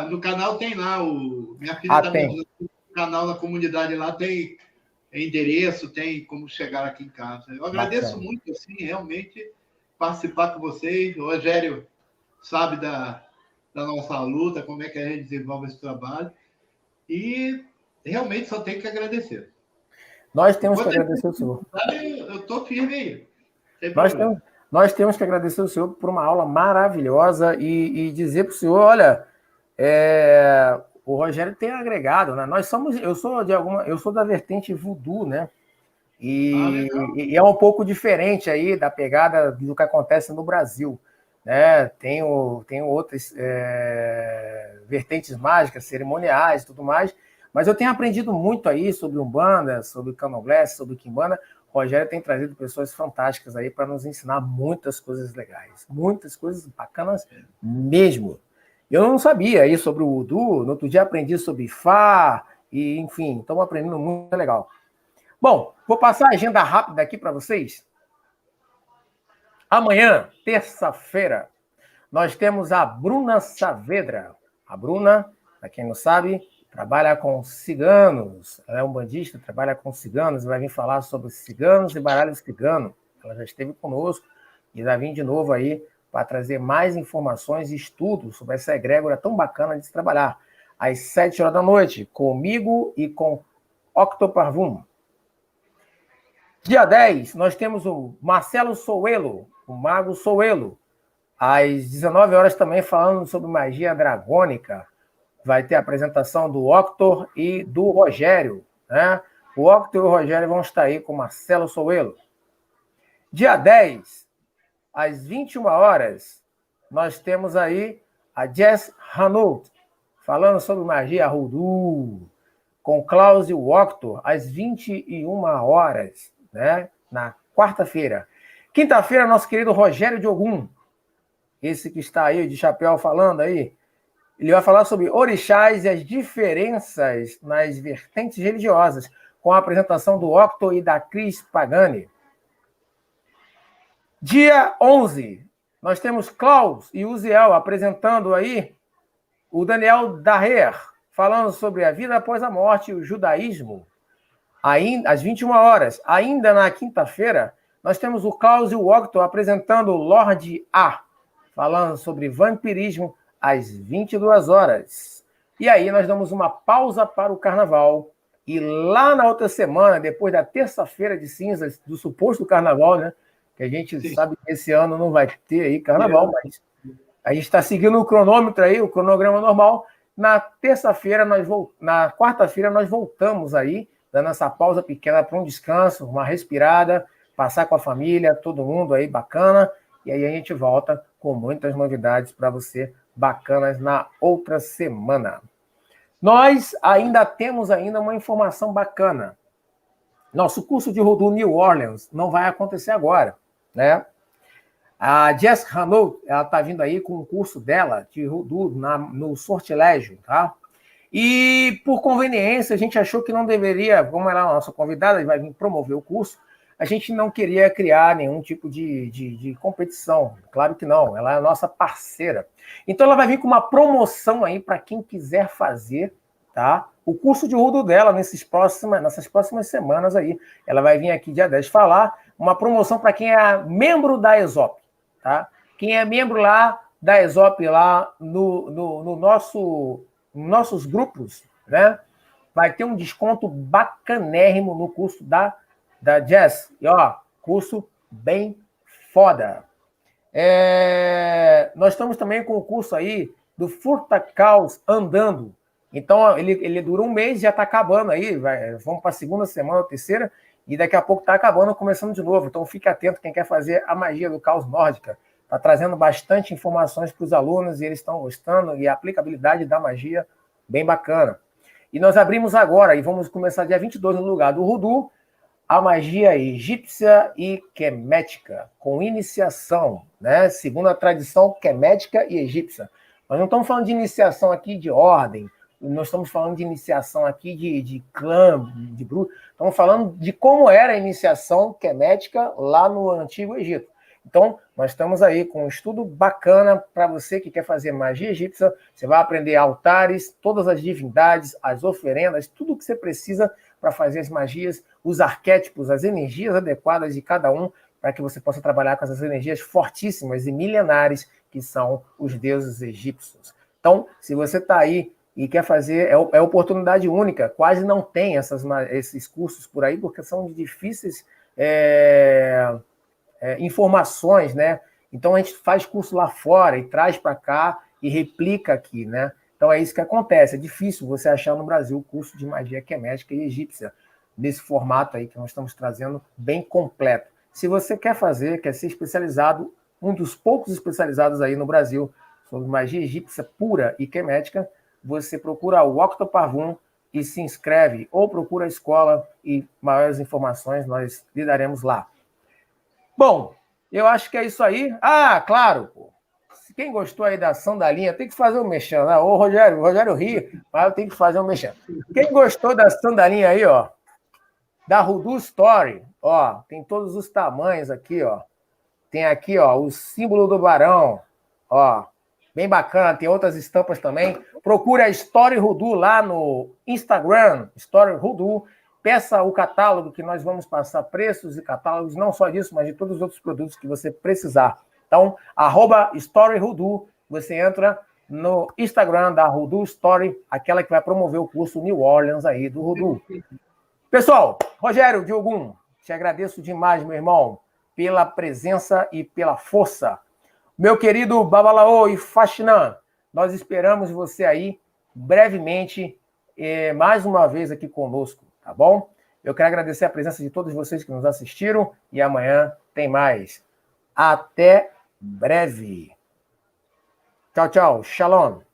No canal tem lá, minha filha está me dizendo que no canal na comunidade lá tem endereço, tem como chegar aqui em casa. Eu agradeço muito, assim, realmente, participar com vocês. O Rogério sabe da nossa luta, como é que a gente desenvolve esse trabalho. E realmente só tenho que agradecer. Nós temos que agradecer o senhor. Eu estou firme aí. Nós temos que agradecer o senhor por uma aula maravilhosa e dizer para o senhor, olha, o Rogério tem agregado, né? Eu sou da vertente voodoo, né? E é um pouco diferente aí da pegada do que acontece no Brasil, né? Tem outras vertentes mágicas, cerimoniais e tudo mais, mas eu tenho aprendido muito aí sobre Umbanda, sobre Candomblé, sobre Quimbanda. O Rogério tem trazido pessoas fantásticas aí para nos ensinar muitas coisas legais, muitas coisas bacanas mesmo. Eu não sabia aí sobre o Udu, no outro dia aprendi sobre Ifá, e enfim, estamos aprendendo muito legal. Bom, vou passar a agenda rápida aqui para vocês. Amanhã, terça-feira, nós temos a Bruna Saavedra. A Bruna, para quem não sabe, trabalha com ciganos. Ela é umbandista, trabalha com ciganos, vai vir falar sobre ciganos e baralho cigano. Ela já esteve conosco e vai vir de novo aí para trazer mais informações e estudos sobre essa egrégora tão bacana de se trabalhar. Às 7 horas da noite, comigo e com Octoparvum. Dia 10, nós temos o Marcelo Souelo, o Mago Souelo. Às 19 horas também falando sobre magia dragônica. Vai ter a apresentação do Octor e do Rogério, né? O Octor e o Rogério vão estar aí com o Marcelo Souelo. Dia 10, às 21 horas, nós temos aí a Jess Hanout, falando sobre magia Hoodoo, com Klaus e o Octor, às 21 horas, né? Na quarta-feira. Quinta-feira, nosso querido Rogério de Ogum, esse que está aí de chapéu falando aí, ele vai falar sobre orixás e as diferenças nas vertentes religiosas, com a apresentação do Octor e da Cris Pagani. Dia 11, nós temos Klaus e Uziel apresentando aí o Daniel Daher, falando sobre a vida após a morte e o judaísmo, às 21 horas. Ainda na quinta-feira, nós temos o Klaus e o Octor apresentando o Lorde A, falando sobre vampirismo, às 22 horas. E aí nós damos uma pausa para o carnaval. E lá na outra semana, depois da terça-feira de cinzas, do suposto carnaval, né? Que a gente sabe que esse ano não vai ter aí carnaval, mas a gente está seguindo o cronômetro aí, o cronograma normal. Na terça-feira, na quarta-feira, nós voltamos aí, dando essa pausa pequena para um descanso, uma respirada, passar com a família, todo mundo aí bacana. E aí a gente volta com muitas novidades para você, bacanas, na outra semana. Nós ainda temos uma informação bacana. Nosso curso de Hoodoo New Orleans não vai acontecer agora, né? A Jess Hanout, ela está vindo aí com o curso dela de Hoodoo no Sortilégio, tá? E, por conveniência, a gente achou que não deveria, como ela é a nossa convidada, vai vir promover o curso, a gente não queria criar nenhum tipo de competição. Claro que não, ela é a nossa parceira. Então, ela vai vir com uma promoção aí para quem quiser fazer, tá? O curso de Rudo dela nessas próximas semanas aí. Ela vai vir aqui dia 10 falar uma promoção para quem é membro da ESOP, tá? Quem é membro lá da ESOP lá no nossos grupos, né? Vai ter um desconto bacanérrimo no curso da Jess. E, ó, curso bem foda. Nós estamos também com o curso aí do Furta Caos Andando. Então, ele dura um mês, já está acabando aí. Vamos para a segunda semana, terceira, e daqui a pouco está acabando, começando de novo. Então, fique atento quem quer fazer a magia do caos nórdica. Está trazendo bastante informações para os alunos e eles estão gostando, e a aplicabilidade da magia bem bacana. E nós abrimos agora, e vamos começar dia 22 no lugar do Rudu, a magia egípcia e quemética, com iniciação, né? Segundo a tradição quemética e egípcia. Nós não estamos falando de iniciação aqui de ordem, nós estamos falando de iniciação aqui de clã, de bruxo. Estamos falando de como era a iniciação quemética lá no Antigo Egito. Então, nós estamos aí com um estudo bacana para você que quer fazer magia egípcia. Você vai aprender altares, todas as divindades, as oferendas, tudo que você precisa para fazer as magias, os arquétipos, as energias adequadas de cada um, para que você possa trabalhar com essas energias fortíssimas e milenares que são os deuses egípcios. Então, se você está aí e quer fazer, é oportunidade única, quase não tem esses cursos por aí, porque são de difíceis informações, né? Então a gente faz curso lá fora e traz para cá e replica aqui, né? Então é isso que acontece. É difícil você achar no Brasil curso de magia quemética e egípcia nesse formato aí que nós estamos trazendo bem completo. Se você quer fazer, quer ser especializado, um dos poucos especializados aí no Brasil sobre magia egípcia pura e quemética, você procura o Octoparvum e se inscreve, ou procura a escola e maiores informações nós lhe daremos lá. Bom, eu acho que é isso aí. Ah, claro, pô. Quem gostou aí da sandalinha, tem que fazer um mexão, né? Ô, Rogério ri, mas eu tenho que fazer um mexão. Quem gostou da sandalinha aí, ó, da Rudu Story, ó, tem todos os tamanhos aqui, ó. Tem aqui, ó, o símbolo do barão, ó, bem bacana, tem outras estampas também. Procure a Story Rudu lá no Instagram, Story Rudu. Peça o catálogo que nós vamos passar preços e catálogos, não só disso, mas de todos os outros produtos que você precisar. Então, @StoryRudu, você entra no Instagram da Rudu Story, aquela que vai promover o curso New Orleans aí do Rudu. Pessoal, Rogério Diogum, te agradeço demais, meu irmão, pela presença e pela força. Meu querido Babalaô e Faxinã, nós esperamos você aí brevemente, mais uma vez aqui conosco. Tá bom? Eu quero agradecer a presença de todos vocês que nos assistiram e amanhã tem mais. Até breve. Tchau, tchau. Shalom.